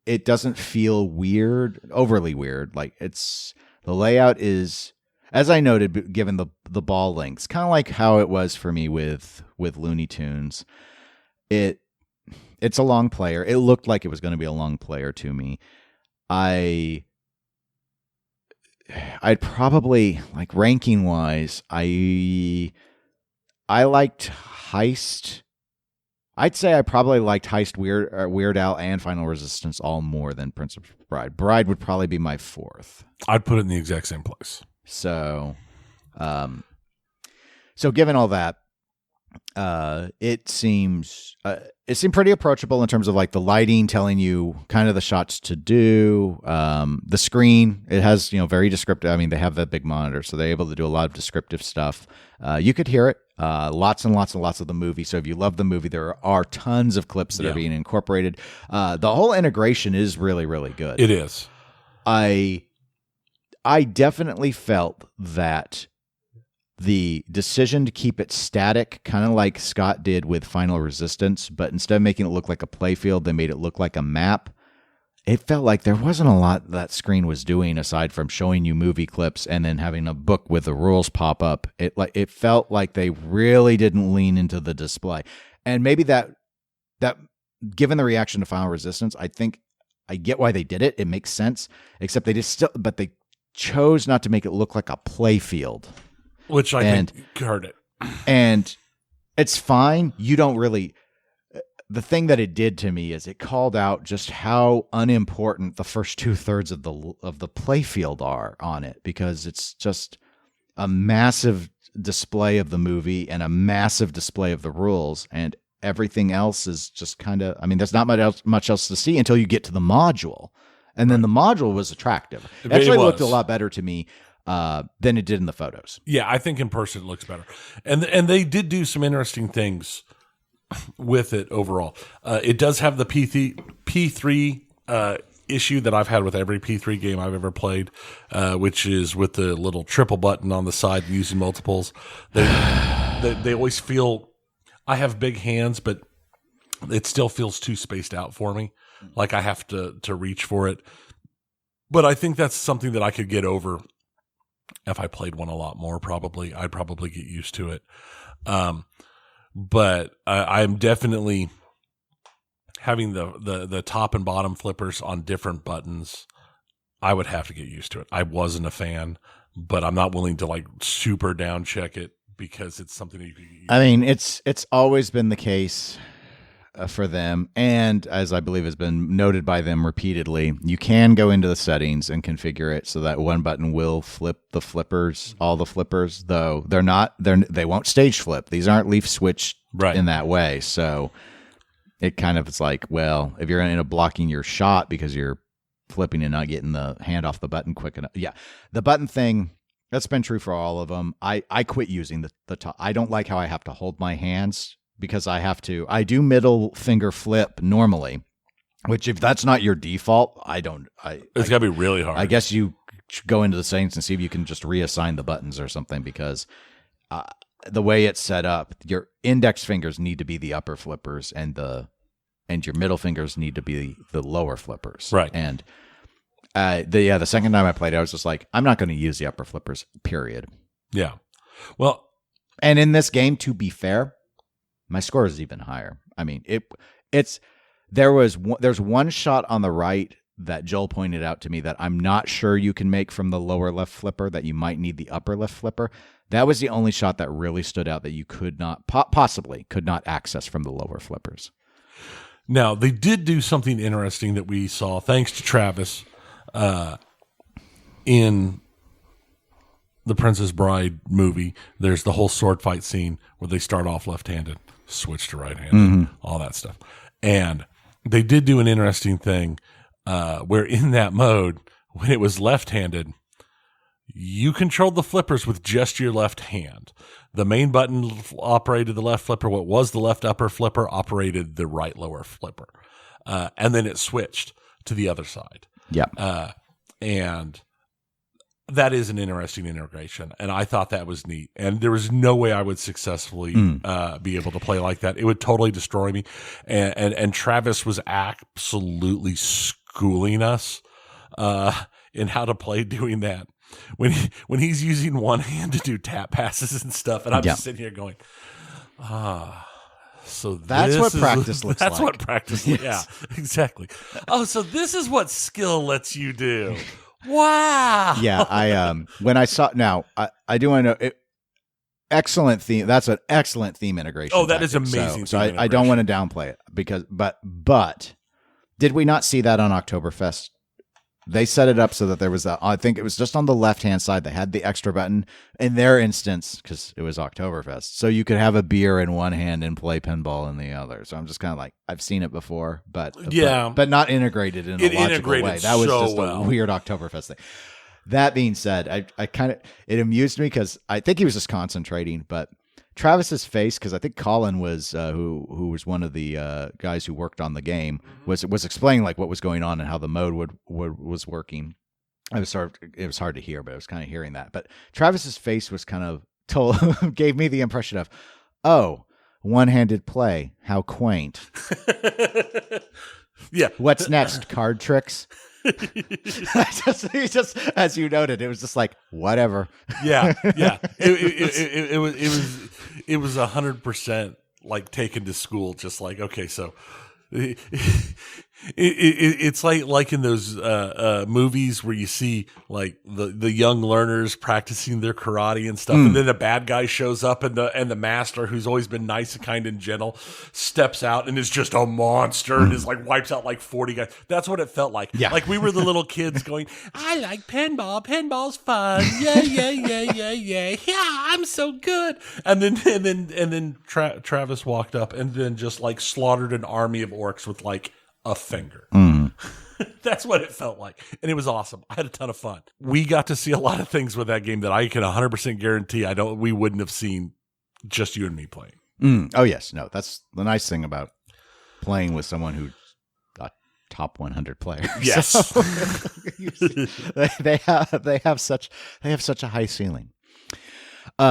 It doesn't feel weird, overly weird. Like the layout is, as I noted, given the ball lengths, kind of like how it was for me with Looney Tunes. It's a long player. It looked like it was going to be a long player to me. I'd probably, like, ranking wise, I liked Heist. I'd say I probably liked Heist, Weird Al, and Final Resistance all more than Princess Bride. Bride would probably be my 4th. I'd put it in the exact same place. So given all that, it seemed pretty approachable in terms of like the lighting telling you kind of the shots to do. The screen, it has, very descriptive. I mean, they have that big monitor, so they're able to do a lot of descriptive stuff. You could hear it, lots and lots and lots of the movie. So if you love the movie, there are tons of clips that are being incorporated. The whole integration is really, really good. It is. I definitely felt that the decision to keep it static, kind of like Scott did with Final Resistance, but instead of making it look like a playfield, they made it look like a map. it felt like there wasn't a lot that screen was doing aside from showing you movie clips and then having a book with the rules pop up. It felt like they really didn't lean into the display. And maybe that given the reaction to Final Resistance, I think I get why they did it. It makes sense, except but they chose not to make it look like a play field. Which I think hurt it. And it's fine. You don't really... The thing that it did to me is it called out just how unimportant the first 2/3 of the playfield are on it, because it's just a massive display of the movie and a massive display of the rules, and everything else is just kind of, I mean, there's not much else to see until you get to the module, and then the module was attractive. It actually looked a lot better to me than it did in the photos. Yeah, I think in person it looks better, and they did do some interesting things with it overall. It does have the P3 issue that I've had with every P3 game I've ever played, which is with the little triple button on the side using multiples. They always feel, I have big hands, but it still feels too spaced out for me. Like I have to reach for it. But I think that's something that I could get over if I played one a lot more. Probably I'd probably get used to it. But I'm definitely having the top and bottom flippers on different buttons. I would have to get used to it. I wasn't a fan, but I'm not willing to like super down check it because it's something that you could use. I mean, it's always been the case for them, and as I believe has been noted by them repeatedly, you can go into the settings and configure it so that one button will flip the flippers, all the flippers, though they won't stage flip. These aren't leaf switched in that way. So it kind of is like, well, if you're in a blocking your shot because you're flipping and not getting the hand off the button quick enough. Yeah. The button thing, that's been true for all of them. I quit using the top. I don't like how I have to hold my hands because I do middle finger flip normally, which if that's not your default, it's gotta be really hard. I guess you go into the settings and see if you can just reassign the buttons or something, because the way it's set up, your index fingers need to be the upper flippers and your middle fingers need to be the lower flippers. Right. And the second time I played it, I was just like, I'm not going to use the upper flippers, period. Yeah. Well, and in this game, to be fair, my score is even higher. I mean, there's one shot on the right that Joel pointed out to me that I'm not sure you can make from the lower left flipper, that you might need the upper left flipper. That was the only shot that really stood out that you could not, possibly could not access from the lower flippers. Now, they did do something interesting that we saw, thanks to Travis, in the Princess Bride movie. There's the whole sword fight scene where they start off left-handed, switch to right-handed, all that stuff. And they did do an interesting thing where in that mode, when it was left-handed, you controlled the flippers with just your left hand. The main button operated the left flipper. What was the left upper flipper operated the right lower flipper. And then it switched to the other side. Yeah. And that is an interesting integration. And I thought that was neat. And there was no way I would successfully be able to play like that. It would totally destroy me. And Travis was absolutely schooling us in how to play doing that. When he's using one hand to do tap passes and stuff, and I'm just sitting here going, so that's what practice looks like. That's what practice looks like. Yeah, exactly. Oh, so this is what skill lets you do. Wow. Yeah, when I saw, now I do want to know, excellent theme. That's an excellent theme integration. Oh, that is amazing. So I don't want to downplay it but did we not see that on Oktoberfest? They set it up so that there was I think it was just on the left-hand side. They had the extra button in their instance because it was Oktoberfest. So you could have a beer in one hand and play pinball in the other. So I'm just kind of like, I've seen it before, but not integrated in a logical way. That was just a weird Oktoberfest thing. That being said, it amused me because I think he was just concentrating, but Travis's face, because I think Colin was who was one of the guys who worked on the game, was explaining like what was going on and how the mode was working. It was hard to hear, but I was kind of hearing that. But Travis's face was kind of gave me the impression of, oh, one-handed play, how quaint. Yeah. What's next? Card tricks. just as you noted, it was just like whatever. Yeah. It was 100% like taken to school. Just like, okay, so it's like in those movies where you see like the young learners practicing their karate and stuff, and then a bad guy shows up, and the master, who's always been nice and kind and gentle, steps out and is just a monster and is like wipes out like 40 guys. That's what it felt like. Yeah. Like we were the little kids going, I like pinball. Pinball's fun. Yeah. Yeah, I'm so good. And then Travis walked up and then just like slaughtered an army of orcs with like a finger. That's what it felt like. And it was awesome. I had a ton of fun. We got to see a lot of things with that game that I can 100% guarantee we wouldn't have seen just you and me playing. Oh, yes. No, that's the nice thing about playing with someone who's a top 100 player. Yes. So, they have such a high ceiling.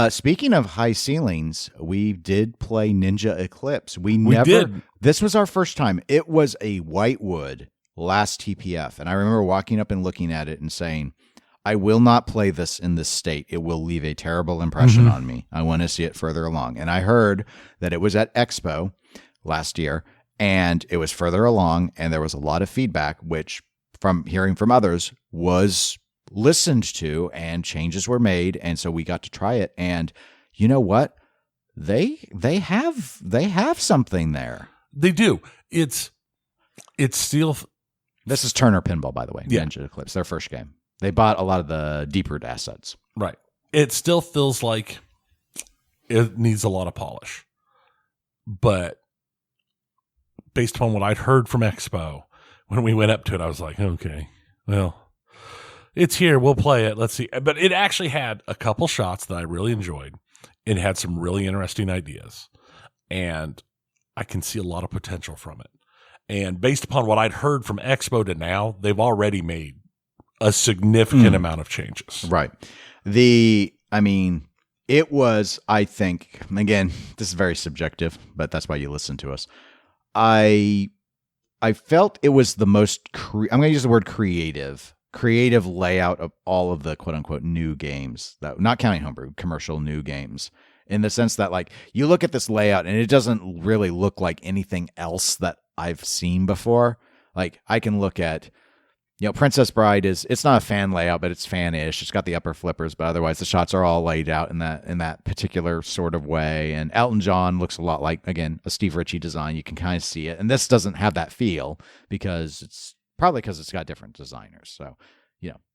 Speaking of high ceilings, we did play Ninja Eclipse. We did. This was our first time. It was a whitewood last TPF. And I remember walking up and looking at it and saying, I will not play this in this state. It will leave a terrible impression on me. I want to see it further along. And I heard that it was at Expo last year and it was further along and there was a lot of feedback, which from hearing from others was listened to and changes were made, and so we got to try it. And you know what? They have something there. They do. It's still. This is Turner Pinball, by the way. Yeah. Ninja Eclipse, their first game. They bought a lot of the Deep Root assets. Right. It still feels like it needs a lot of polish, but based upon what I'd heard from Expo when we went up to it, I was like, okay, well. It's here. We'll play it. Let's see. But it actually had a couple shots that I really enjoyed. It had some really interesting ideas. And I can see a lot of potential from it. And based upon what I'd heard from Expo to now, they've already made a significant amount of changes. Right. It was, I think, again, this is very subjective, but that's why you listen to us. I felt it was the most, I'm going to use the word creative layout of all of the quote unquote new games, that not counting homebrew, commercial new games, in the sense that like you look at this layout and it doesn't really look like anything else that I've seen before. Like I can look at, Princess Bride it's not a fan layout, but it's fan-ish. It's got the upper flippers, but otherwise the shots are all laid out in that particular sort of way. And Elton John looks a lot like, again, a Steve Ritchie design. You can kind of see it. And this doesn't have that feel because it's got different designers. So,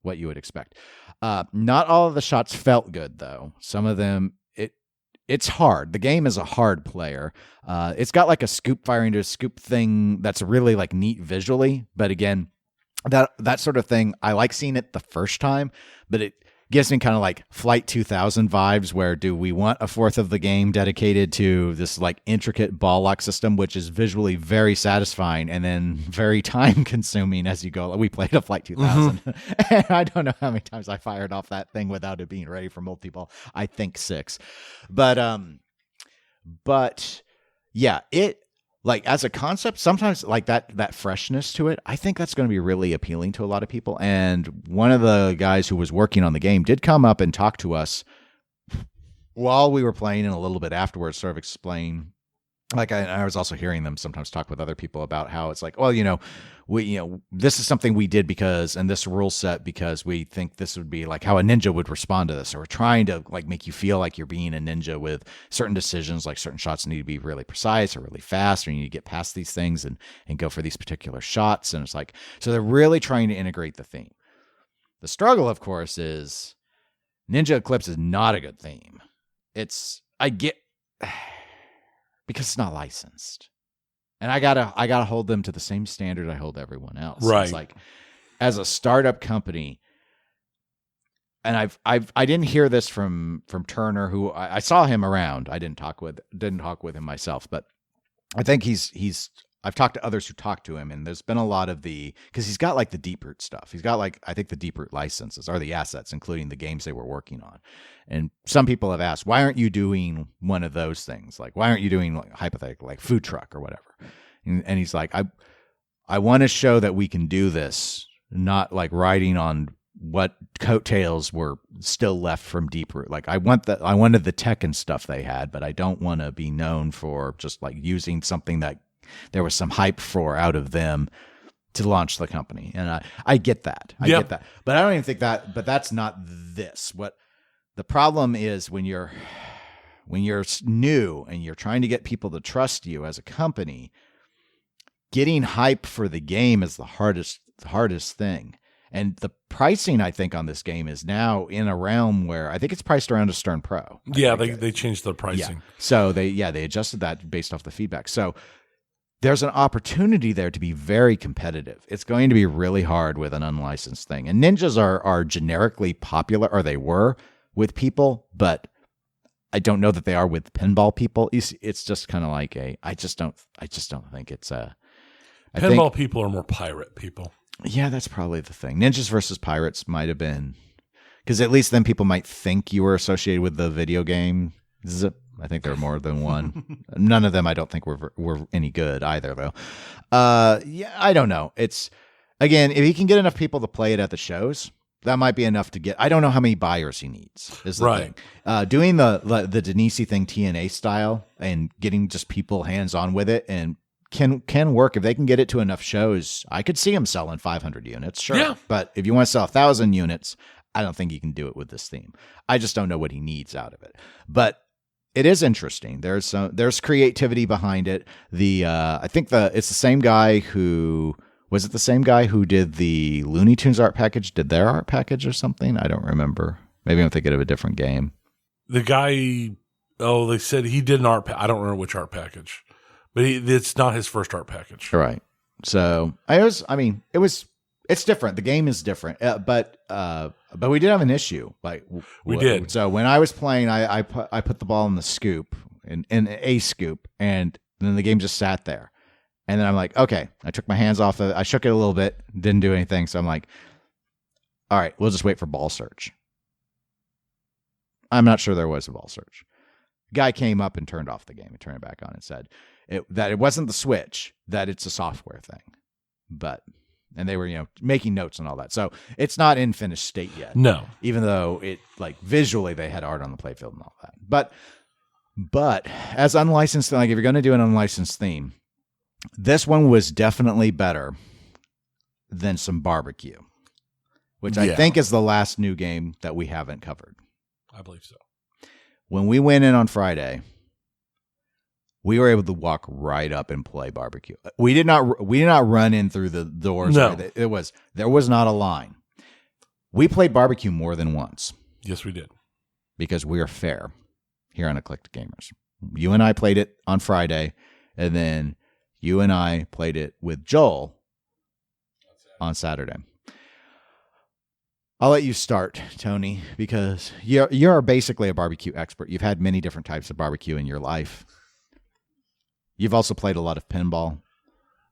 what you would expect. Not all of the shots felt good, though. Some of them, it's hard. The game is a hard player. It's got like a scoop firing to a scoop thing that's really like neat visually. But again, that sort of thing, I like seeing it the first time, but it gives me kind of like Flight 2000 vibes, where do we want a fourth of the game dedicated to this like intricate ball lock system, which is visually very satisfying and then very time consuming as you go. We played a Flight 2000 and I don't know how many times I fired off that thing without it being ready for multi-ball. I think 6, but yeah, it, like as a concept, sometimes like that freshness to it, I think that's going to be really appealing to a lot of people. And one of the guys who was working on the game did come up and talk to us while we were playing and a little bit afterwards, sort of explain. Like I was also hearing them sometimes talk with other people about how it's like, well, this is something we did because, and this rule set because we think this would be like how a ninja would respond to this. Or we're trying to like make you feel like you're being a ninja with certain decisions, like certain shots need to be really precise or really fast, or you need to get past these things and go for these particular shots. And it's like, so they're really trying to integrate the theme. The struggle, of course, is Ninja Eclipse is not a good theme. Because it's not licensed. And I gotta hold them to the same standard I hold everyone else. Right. It's like, as a startup company, and I didn't hear this from Turner, who I saw him around. I didn't talk with him myself, but I think I've talked to others who talked to him, and there's been a lot of because he's got like the Deep Root stuff. He's got like, I think the Deep Root licenses are the assets, including the games they were working on. And some people have asked, why aren't you doing one of those things? Like, why aren't you doing like hypothetical, like food truck or whatever? And he's like, I I want to show that we can do this, not like riding on what coattails were still left from Deep Root. Like I wanted the tech and stuff they had, but I don't want to be known for just like using something that there was some hype for out of them to launch the company. And I get that. I get that. But I don't even think that, but that's not this. What the problem is when you're new and you're trying to get people to trust you as a company, getting hype for the game is the hardest thing. And the pricing, I think, on this game is now in a realm where I think it's priced around a Stern Pro. They changed the pricing. Yeah. So they adjusted that based off the feedback. So there's an opportunity there to be very competitive. It's going to be really hard with an unlicensed thing. And ninjas are generically popular, or they were with people, but I don't know that they are with pinball people. It's just kind of like I just don't think it's pinball people are more pirate people. Yeah, that's probably the thing. Ninjas versus pirates might have been, because at least then people might think you were associated with the video game. I think there are more than one. None of them I don't think were any good either, though. I don't know. It's, again, if he can get enough people to play it at the shows, that might be enough to get. I don't know how many buyers he needs. Is the thing. Doing the Denisi thing TNA style and getting just people hands on with it and can work if they can get it to enough shows. I could see him selling 500 units, sure. Yeah. But if you want to sell 1,000 units, I don't think you can do it with this theme. I just don't know what he needs out of it. But it is interesting. There's creativity behind it. I think it's the same guy who was it the same guy who did the Looney Tunes art package, did their art package or something? I don't remember. Maybe I'm thinking of a different game. The guy, they said he did an art. I don't remember which art package. But it's not his first art package. Right. So it's different. The game is different. But we did have an issue. Like we did. So when I was playing, I put the ball in the scoop, in a scoop, and then the game just sat there. And then I'm like, okay, I took my hands off of it. I shook it a little bit, didn't do anything. So I'm like, all right, we'll just wait for ball search. I'm not sure there was a ball search. Guy came up and turned off the game and turned it back on and said that it wasn't the switch, that it's a software thing. And they were, making notes and all that. So it's not in finished state yet. No. Even though it, like, visually they had art on the playfield and all that. But as unlicensed, like, if you're going to do an unlicensed theme, this one was definitely better than some barbecue, which I think is the last new game that we haven't covered. I believe so. When we went in on Friday, we were able to walk right up and play barbecue. We did not run in through the doors. No. There was not a line. We played barbecue more than once. Yes, we did. Because we are fair here on Eclectic Gamers. You and I played it on Friday, and then you and I played it with Joel on Saturday. I'll let you start, Tony, because you're basically a barbecue expert. You've had many different types of barbecue in your life. You've also played a lot of pinball.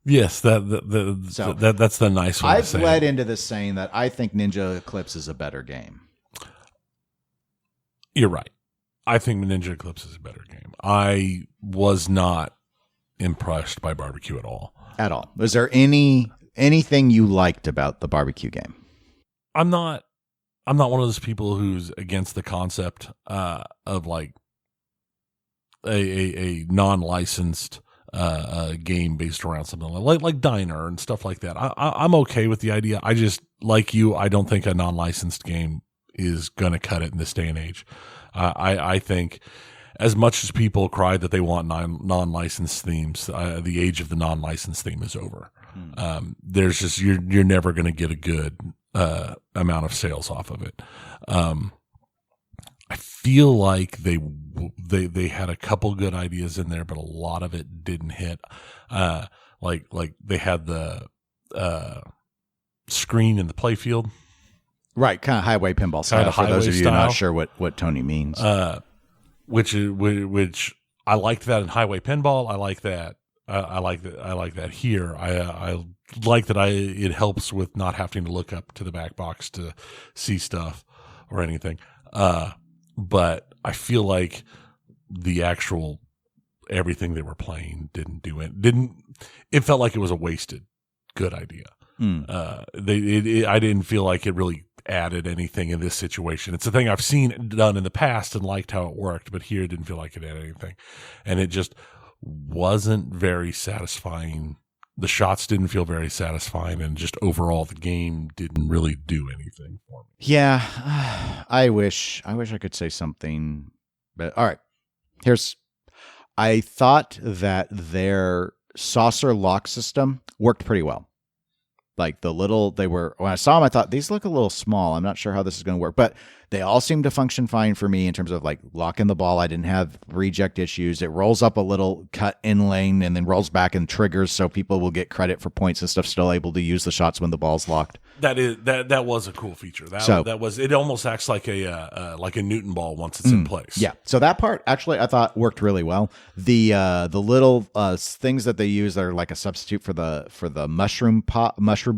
Yes, that's the nice one. I've led into this saying that I think Ninja Eclipse is a better game. You're right. I think Ninja Eclipse is a better game. I was not impressed by barbecue at all. At all. Was there anything you liked about the barbecue game? I'm not one of those people who's against the concept of like a non-licensed game based around something like Diner and stuff like that. I'm okay with the idea. I just, like you, I don't think a non-licensed game is going to cut it in this day and age. I think as much as people cry that they want non-licensed themes, the age of the non-licensed theme is over. There's just, you're never going to get a good amount of sales off of it. I feel like they had a couple good ideas in there, but a lot of it didn't hit. Like they had the screen in the playfield, right? Kind of highway pinball style. For those of you not sure what Tony means, which I liked that in highway pinball. I like that. I like that here. I like that it helps with not having to look up to the back box to see stuff or anything. But I feel like the actual everything they were playing didn't do it. It felt like it was a wasted good idea. I didn't feel like it really added anything in this situation. It's a thing I've seen done in the past and liked how it worked, but here it didn't feel like it added anything. And it just wasn't very satisfying. The shots didn't feel very satisfying, and just overall the game didn't really do anything for me. Yeah, I wish I could say something, but all right. I thought that their saucer lock system worked pretty well. Like when I saw them, I thought these look a little small. I'm not sure how this is going to work, but they all seem to function fine for me in terms of like locking the ball. I didn't have reject issues. It rolls up a little cut in lane and then rolls back and triggers, so people will get credit for points and stuff. Still able to use the shots when the ball's locked. That was a cool feature. It almost acts like a Newton ball once it's in place. Yeah. So that part actually I thought worked really well. The little things that they use that are like a substitute for the mushroom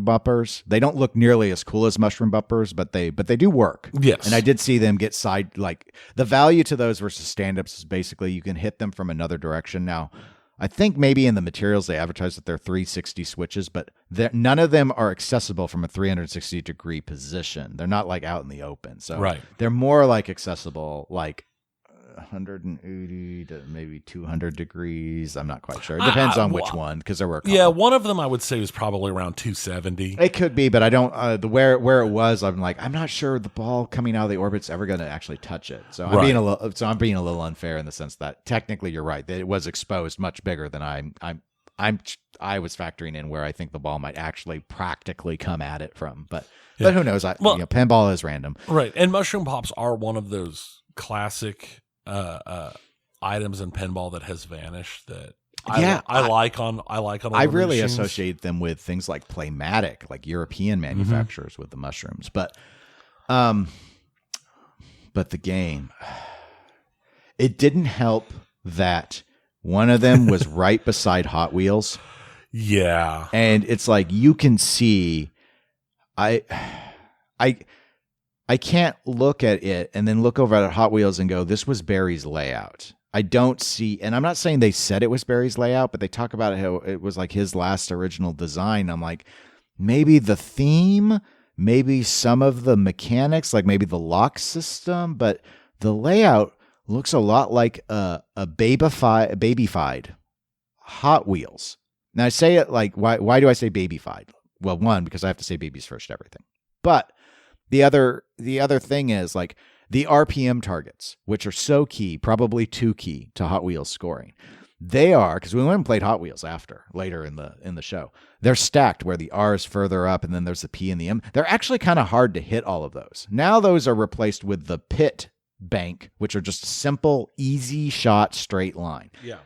bumpers. They don't look nearly as cool as mushroom bumpers, but they do work. Yes. And I did see them get like the value to those versus stand-ups is basically you can hit them from another direction. Now, I think maybe in the materials they advertise that they're 360 switches, but none of them are accessible from a 360 degree position. They're not like out in the open. So they're more like accessible like 180 to maybe 200 degrees. I'm not quite sure. It depends on which one, because there were a couple. Yeah, one of them I would say was probably around 270. It could be, but I don't. Where it was, I'm not sure the ball coming out of the orbit's ever going to actually touch it. So I'm being a little unfair in the sense that technically you're right that it was exposed much bigger than I was factoring in where I think the ball might actually practically come at it from. But who knows? Pinball is random, right? And mushroom pops are one of those classic items in pinball that has vanished that I like on I really machines. associate them with things like Playmatic, like European manufacturers with the mushrooms. But the game, it didn't help that one of them was right beside Hot Wheels. Yeah. And it's like you can see I can't look at it and then look over at Hot Wheels and go, this was Barry's layout. I don't see, and I'm not saying they said it was Barry's layout, but they talk about it how it was like his last original design. I'm like, maybe the theme, maybe some of the mechanics, like maybe the lock system, but the layout looks a lot like a babyfied Hot Wheels. Now I say it like, why do I say babyfied? Well, one, because I have to say babies first, everything. But the other thing is like the RPM targets, which are so key, probably too key to Hot Wheels scoring. They are, because we went and played Hot Wheels later in the show. They're stacked where the R is further up and then there's the P and the M. They're actually kind of hard to hit all of those. Now those are replaced with the pit bank, which are just simple, easy shot, straight line. Yeah.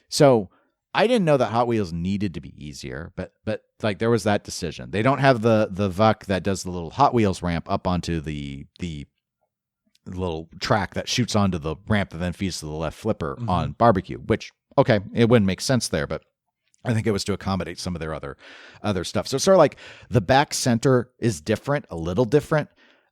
So I didn't know that Hot Wheels needed to be easier, but like there was that decision. They don't have the VUC that does the little Hot Wheels ramp up onto the little track that shoots onto the ramp that then feeds to the left flipper on barbecue, which, okay, it wouldn't make sense there, but I think it was to accommodate some of their other stuff. So it's sort of like the back center is different, a little different.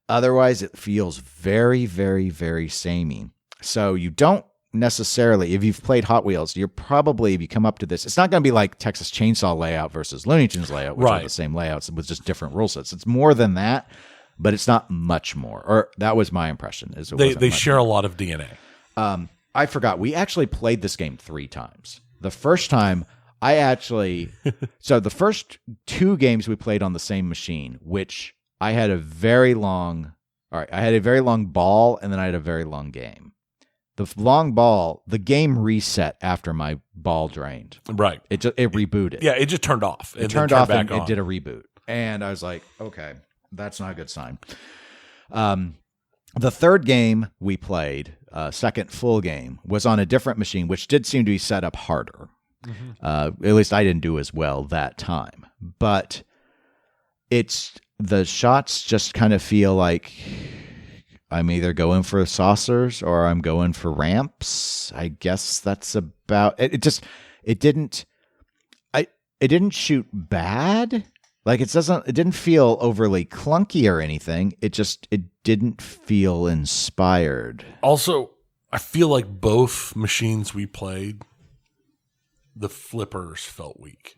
Otherwise, it feels very, very, very samey. So you don't necessarily, if you've played Hot Wheels, you're probably, if you come up to this, it's not going to be like Texas Chainsaw layout versus Looney Tunes layout, which are the same layouts with just different rule sets. It's more than that, but it's not much more. Or that was my impression. Is they share a lot of DNA. I forgot. We actually played this game 3 times. The first time, so the first 2 games we played on the same machine, which I had a very long ball, and then I had a very long game. The long ball, the game reset after my ball drained. Right. It rebooted. Yeah, it just turned off. It turned off and it did a reboot. And I was like, okay, that's not a good sign. The third game we played, second full game, was on a different machine, which did seem to be set up harder. At least I didn't do as well that time. But the shots just kind of feel like I'm either going for saucers or I'm going for ramps. I guess that's about it. It didn't shoot bad. Like it didn't feel overly clunky or anything. It didn't feel inspired. Also, I feel like both machines we played, the flippers felt weak.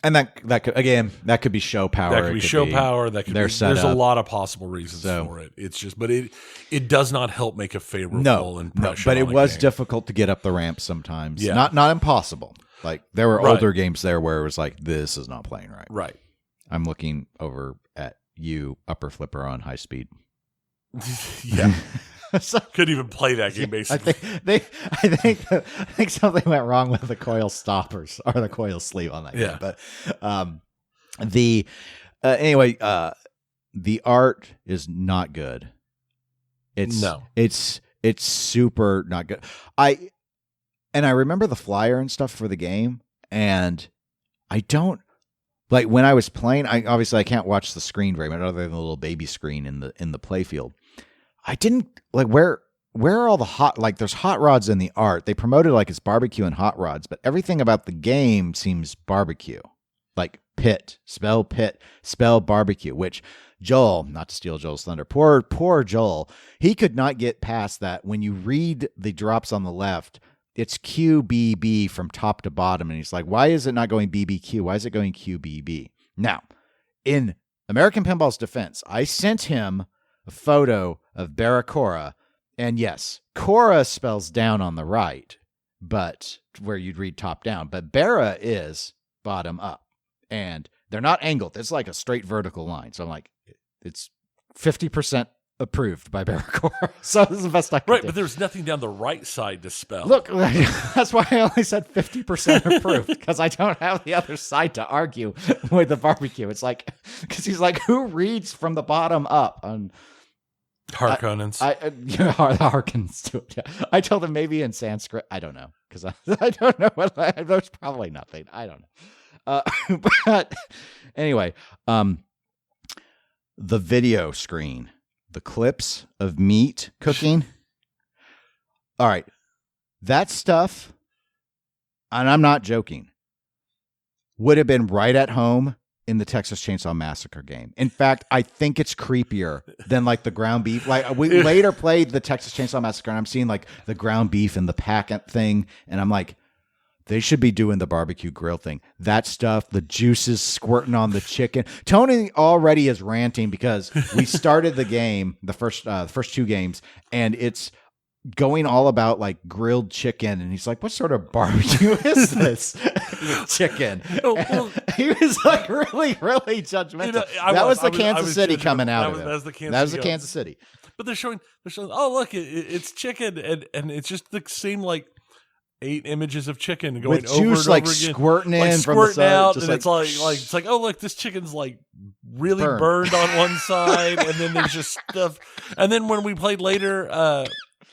And that could be show power. That could be show power. That could be, there's a lot of possible reasons for it. It's just, but it does not help make a favorable impression. No, but it was difficult to get up the ramp sometimes. Yeah. Not impossible. Like there were older games there where it was like, this is not playing right. Right. I'm looking over at you, upper flipper on high speed. Yeah. So, couldn't even play that game basically. I think something went wrong with the coil stoppers or the coil sleeve on that game. But the art is not good. It's super not good. I remember the flyer and stuff for the game, and I don't like when I was playing. I can't watch the screen very much other than the little baby screen in the playfield. I didn't like where are all the there's hot rods in the art. They promoted like it's barbecue and hot rods, but everything about the game seems barbecue. Like spell barbecue, which Joel, not to steal Joel's thunder, poor Joel, he could not get past that. When you read the drops on the left, it's QBB from top to bottom. And he's like, why is it not going BBQ? Why is it going QBB? Now, in American Pinball's defense, I sent him a photo of Barracora, and yes, Cora spells down on the right, but where you'd read top down, but Barra is bottom up, and they're not angled. It's like a straight vertical line. So I'm like, it's 50% approved by Barracora. So this is the best I can do. But there's nothing down the right side to spell. Look, that's why I only said 50% approved, because I don't have the other side to argue with the barbecue. It's like, because he's like, who reads from the bottom up on Harkonnens? The Harkonnens do it. Yeah. I told him maybe in Sanskrit. I don't know, because I don't know what. There's probably nothing. I don't know. But anyway, the video screen, the clips of meat cooking. All right, that stuff, and I'm not joking, would have been right at home in the Texas Chainsaw Massacre game. In fact, I think it's creepier than like the ground beef. Like we later played the Texas Chainsaw Massacre, and I'm seeing like the ground beef and the packet thing, and I'm like, they should be doing the barbecue grill thing. That stuff, the juices squirting on the chicken. Tony already is ranting because we started the game, the first two games, and it's going all about like grilled chicken, and he's like, what sort of barbecue is this? Chicken. He was like really judgmental. That was the Kansas City coming out of it. That was the Kansas City. But they're showing, oh look, it's chicken, and it's just the same like 8 images of chicken going with over juice and like over again, squirting in like from the side, out, just and it's like oh look, this chicken's like really burned on one side, and then there's just stuff. And then when we played later,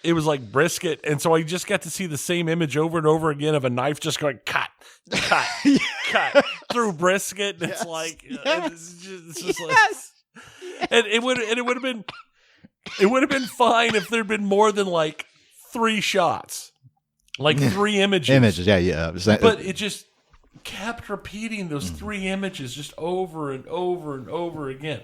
it was like brisket, and so I just got to see the same image over and over again of a knife just going cut through brisket. And it's like it's just like, and it would have been fine if there'd been more than like 3 shots. Like 3 images. Yeah. But it just kept repeating those 3 images just over and over and over again.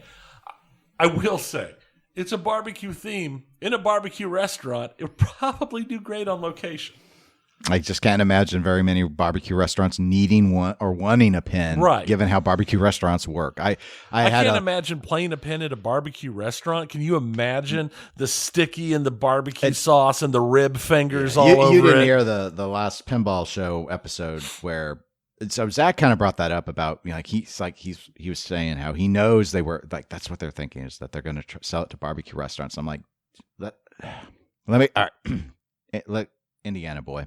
I will say, it's a barbecue theme in a barbecue restaurant. It would probably do great on location. I just can't imagine very many barbecue restaurants needing one or wanting a pin, right? Given how barbecue restaurants work. I can't imagine playing a pin at a barbecue restaurant. Can you imagine the sticky and the barbecue sauce and the rib fingers all over it? You didn't hear the last pinball show episode where so Zach kind of brought that up about, you know, he was saying how he knows they were like, that's what they're thinking, is that they're going to sell it to barbecue restaurants. I'm like, let Indiana boy,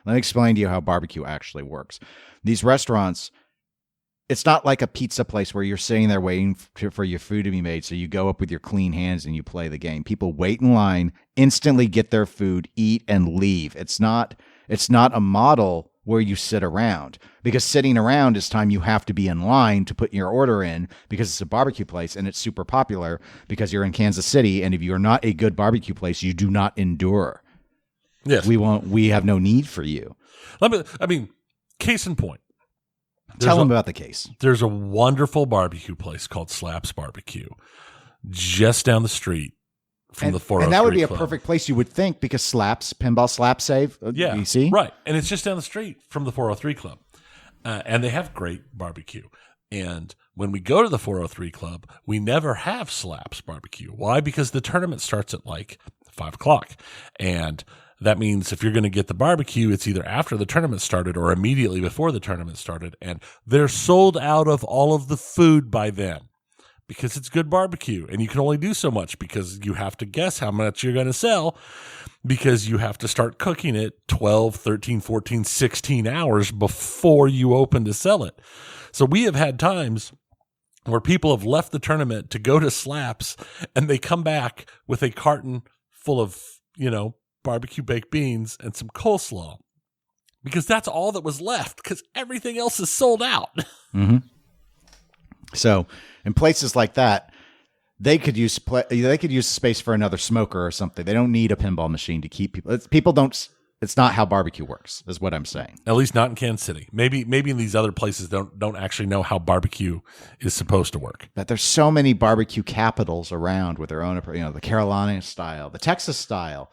let me explain to you how barbecue actually works. These restaurants, it's not like a pizza place where you're sitting there waiting for your food to be made. So you go up with your clean hands and you play the game. People wait in line, instantly get their food, eat, and leave. It's not a model where you sit around, because sitting around is time you have to be in line to put your order in, because it's a barbecue place and it's super popular because you're in Kansas City. And if you're not a good barbecue place, you do not endure. Yes. We have no need for you. Case in point. Tell them about the case. There's a wonderful barbecue place called Slaps Barbecue just down the street from the 403 And that would be Club. A perfect place, you would think, because Pinball Slap Save. Yeah, you see? Right. And it's just down the street from the 403 Club. and they have great barbecue. And when we go to the 403 Club, we never have Slaps barbecue. Why? Because the tournament starts at like 5 o'clock. And that means if you're going to get the barbecue, it's either after the tournament started or immediately before the tournament started. And they're sold out of all of the food by then because it's good barbecue. And you can only do so much because you have to guess how much you're going to sell because you have to start cooking it 12, 13, 14, 16 hours before you open to sell it. So we have had times where people have left the tournament to go to Slaps and they come back with a carton full of, barbecue baked beans and some coleslaw because that's all that was left because everything else is sold out. Mm-hmm. So in places like that, they could use space for another smoker or something. They don't need a pinball machine to keep people. It's not how barbecue works, is what I'm saying. At least not in Kansas City. Maybe in these other places don't actually know how barbecue is supposed to work. But there's so many barbecue capitals around with their own, the Carolina style, the Texas style.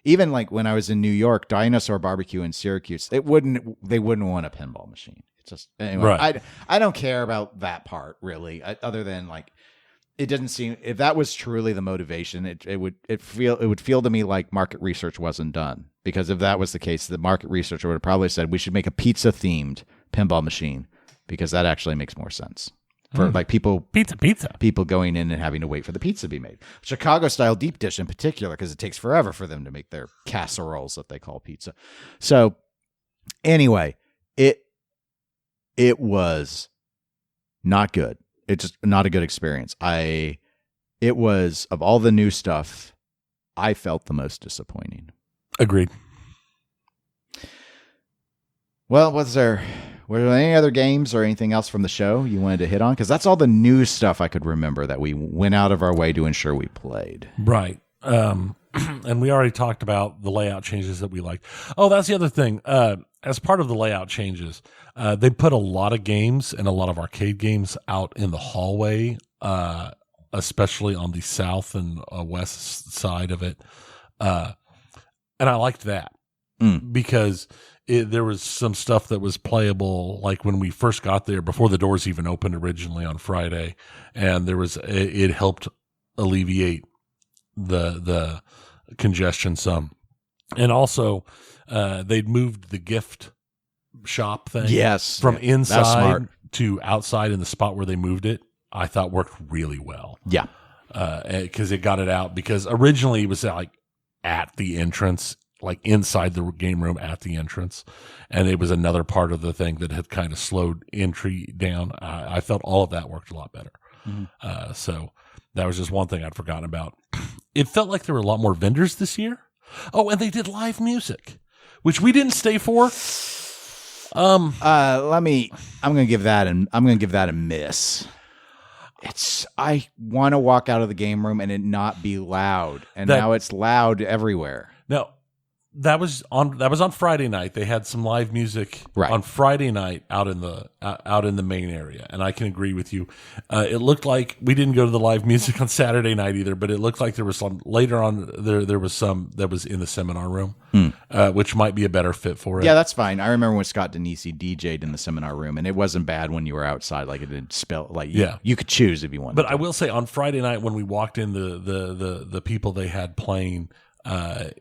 Even like when I was in New York, Dinosaur Barbecue in Syracuse, they wouldn't want a pinball machine. It's just anyway. Right. I don't care about that part really, other than like. It didn't seem, if that was truly the motivation, it would feel to me like market research wasn't done. Because if that was the case, the market researcher would have probably said we should make a pizza themed pinball machine because that actually makes more sense for like people going in and having to wait for the pizza to be made. Chicago style deep dish in particular, because it takes forever for them to make their casseroles that they call pizza. So anyway, it was not good. It's just not a good experience. It was, of all the new stuff, I felt the most disappointing. Agreed. Well, were there any other games or anything else from the show you wanted to hit on? Because that's all the new stuff I could remember that we went out of our way to ensure we played. Right. And we already talked about the layout changes that we liked. Oh, that's the other thing. As part of the layout changes, they put a lot of games and a lot of arcade games out in the hallway, especially on the south and west side of it. And I liked that because there was some stuff that was playable, like when we first got there, before the doors even opened originally on Friday, and it helped alleviate the congestion some. And also, they'd moved the gift shop thing from inside to outside in the spot where they moved it. I thought worked really well. Yeah. Because it got it out. Because originally it was like at the entrance, like inside the game room at the entrance. And it was another part of the thing that had kind of slowed entry down. I felt all of that worked a lot better. Mm-hmm. So that was just one thing I'd forgotten about. It felt like there were a lot more vendors this year. Oh, and they did live music, which we didn't stay for. I'm gonna give that a miss. I want to walk out of the game room and it not be loud, and now it's loud everywhere. No, that was on Friday night. They had some live music on Friday night out in the main area, and I can agree with you. It looked like we didn't go to the live music on Saturday night either, but it looked like there was some later on. There was some that was in the seminar room, which might be a better fit for it. Yeah, that's fine. I remember when Scott Denisi DJ'd in the seminar room, and it wasn't bad when you were outside. Like it didn't spell. Like you could choose if you wanted. But I will say on Friday night when we walked in, the people they had playing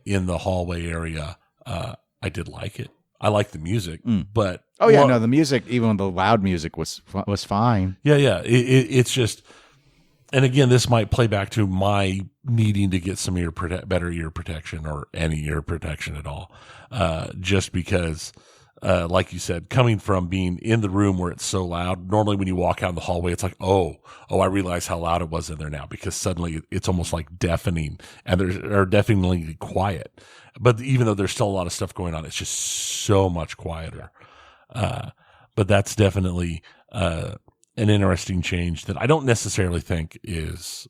in the hallway area, I did like it. I like the music, but the music, even the loud music, was fine. Yeah. It's just, and again, this might play back to my needing to get some better ear protection or any ear protection at all, just because. Like you said, coming from being in the room where it's so loud, normally when you walk out in the hallway, it's like, oh, I realize how loud it was in there now, because suddenly it's almost like deafening, and they're deafeningly quiet. But even though there's still a lot of stuff going on, it's just so much quieter. But that's definitely an interesting change that I don't necessarily think is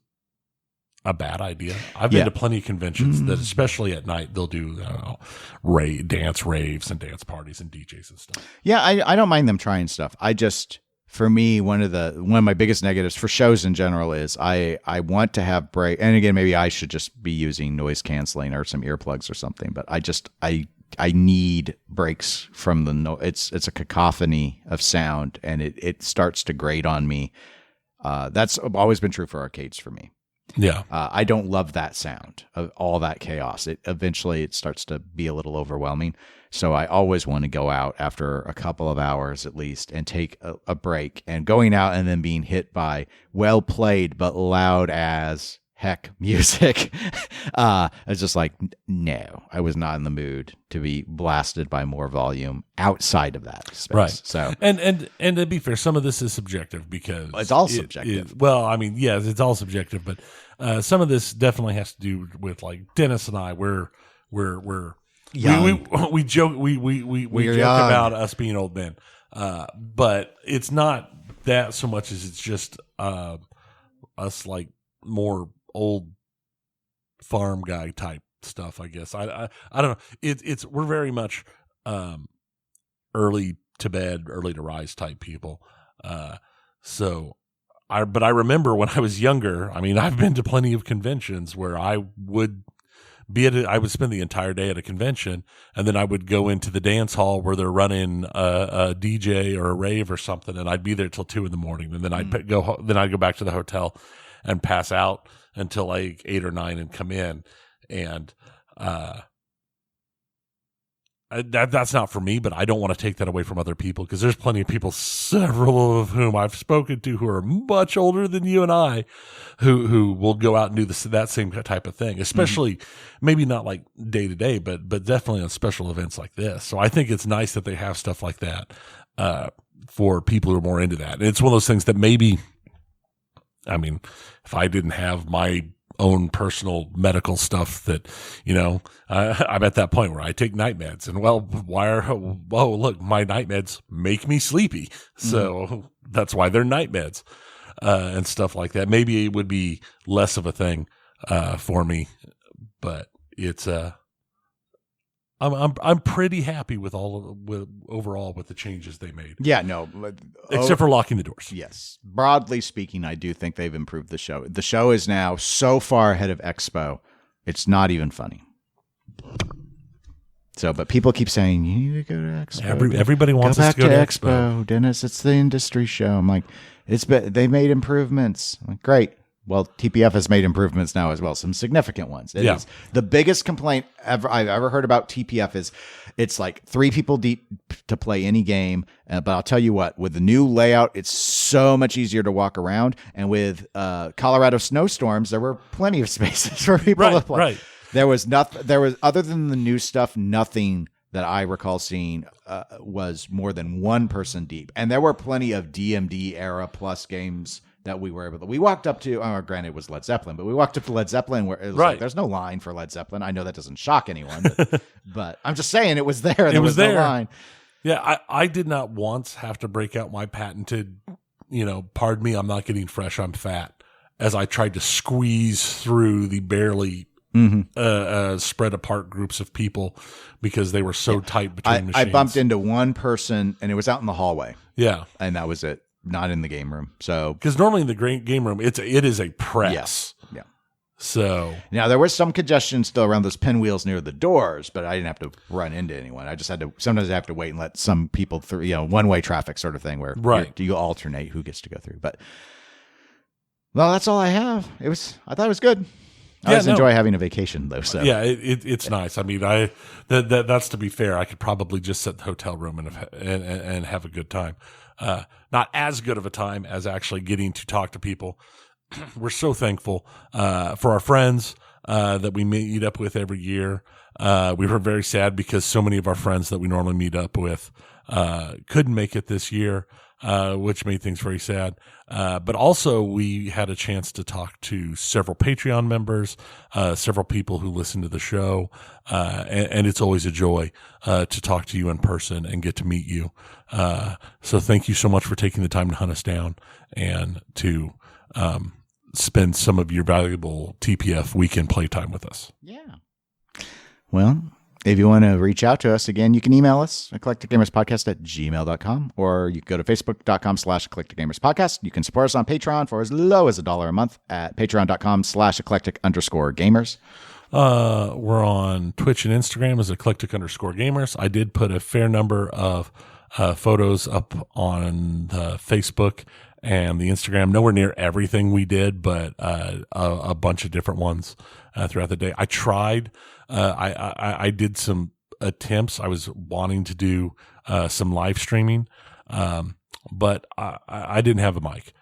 a bad idea. I've been to plenty of conventions that, especially at night, they'll do dance raves and dance parties and DJs and stuff. Yeah, I don't mind them trying stuff. For me, one of my biggest negatives for shows in general is I want to have break. And again, maybe I should just be using noise canceling or some earplugs or something. But I I need breaks from the it's a cacophony of sound, and it starts to grate on me. That's always been true for arcades for me. Yeah. I don't love that sound of all that chaos. Eventually it starts to be a little overwhelming. So I always want to go out after a couple of hours at least and take a break, and going out and then being hit by well played but loud as heck music. It's just like, no, I was not in the mood to be blasted by more volume outside of that space. Right. So, and to be fair, some of this is subjective because it's all subjective. Well, I mean, yes, it's all subjective, but some of this definitely has to do with, like, Dennis and I. We're young. We joke about us being old men, but it's not that so much as it's just us, like, more old farm guy type stuff, I guess. I don't know. We're very much early to bed, early to rise type people. But I remember when I was younger, I mean, I've been to plenty of conventions where I would spend the entire day at a convention, and then I would go into the dance hall where they're running a DJ or a rave or something, and I'd be there till 2 a.m, and then I'd go back to the hotel and pass out until like 8 or 9 and come in. And that's not for me, but I don't want to take that away from other people, because there's plenty of people, several of whom I've spoken to, who are much older than you and I, who will go out and do that same type of thing, especially maybe not like day to day, but definitely on special events like this. So I think it's nice that they have stuff like that for people who are more into that. And it's one of those things that maybe, I mean, if I didn't have my own personal medical stuff that, I'm at that point where I take night meds, and look, my night meds make me sleepy. So that's why they're night meds, and stuff like that. Maybe it would be less of a thing, for me, but it's, I'm pretty happy with overall with the changes they made. Yeah, no, except for locking the doors. Yes, broadly speaking, I do think they've improved the show. The show is now so far ahead of Expo, it's not even funny. So, but people keep saying you need to go to Expo. Everybody wants us to go to Expo. Dennis, it's the industry show. I'm like, they made improvements. I'm like, great. Well, TPF has made improvements now as well, some significant ones. It is the biggest complaint I've ever heard about TPF is it's like 3 people deep to play any game. But I'll tell you what, with the new layout, it's so much easier to walk around. And with Colorado snowstorms, there were plenty of spaces for people to play. Right. There was other than the new stuff, nothing that I recall seeing was more than 1 person deep. And there were plenty of DMD era plus games that we were able to. We walked up to, granted it was Led Zeppelin, but we walked up to Led Zeppelin where it was like, there's no line for Led Zeppelin. I know that doesn't shock anyone, but I'm just saying it was there. There was no line. Yeah, I did not once have to break out my patented, pardon me, I'm not getting fresh, I'm fat, as I tried to squeeze through the barely spread apart groups of people because they were so tight between machines. I bumped into 1 person, and it was out in the hallway. Yeah. And that was it. Not in the game room. So, because normally in the game room, it is a press. Yes. Yeah. So now there was some congestion still around those pinwheels near the doors, but I didn't have to run into anyone. I just had to. Sometimes I have to wait and let some people through. One-way traffic sort of thing where you alternate who gets to go through. But well, that's all I have. I thought it was good. I always enjoy having a vacation though. So yeah, it's nice. I mean, that's to be fair. I could probably just sit in the hotel room and have a good time. Not as good of a time as actually getting to talk to people. We're so thankful for our friends that we meet up with every year. We were very sad because so many of our friends that we normally meet up with couldn't make it this year, which made things very sad. But also we had a chance to talk to several Patreon members, several people who listen to the show, and it's always a joy to talk to you in person and get to meet you. So thank you so much for taking the time to hunt us down and to spend some of your valuable TPF weekend playtime with us. Yeah. Well, if you want to reach out to us, again, you can email us, eclecticgamerspodcast@gmail.com, or you can go to facebook.com/eclecticgamerspodcast. You can support us on Patreon for as low as $1 a month at patreon.com/eclectic_gamers. We're on Twitch and Instagram as eclectic_gamers. I did put a fair number of photos up on the Facebook and the Instagram. Nowhere near everything we did, but a bunch of different ones throughout the day. I tried. I did some attempts. I was wanting to do some live streaming, but I didn't have a mic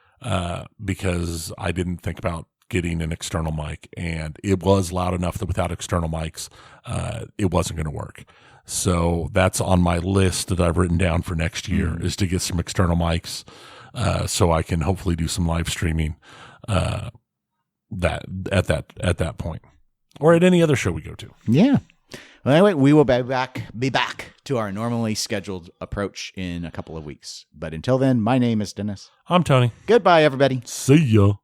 because I didn't think about getting an external mic, and it was loud enough that without external mics, it wasn't going to work. So that's on my list that I've written down for next year is to get some external mics, so I can hopefully do some live streaming that at that point, or at any other show we go to. Yeah. Well, anyway, we will be back to our normally scheduled approach in a couple of weeks. But until then, my name is Dennis. I'm Tony. Goodbye, everybody. See ya.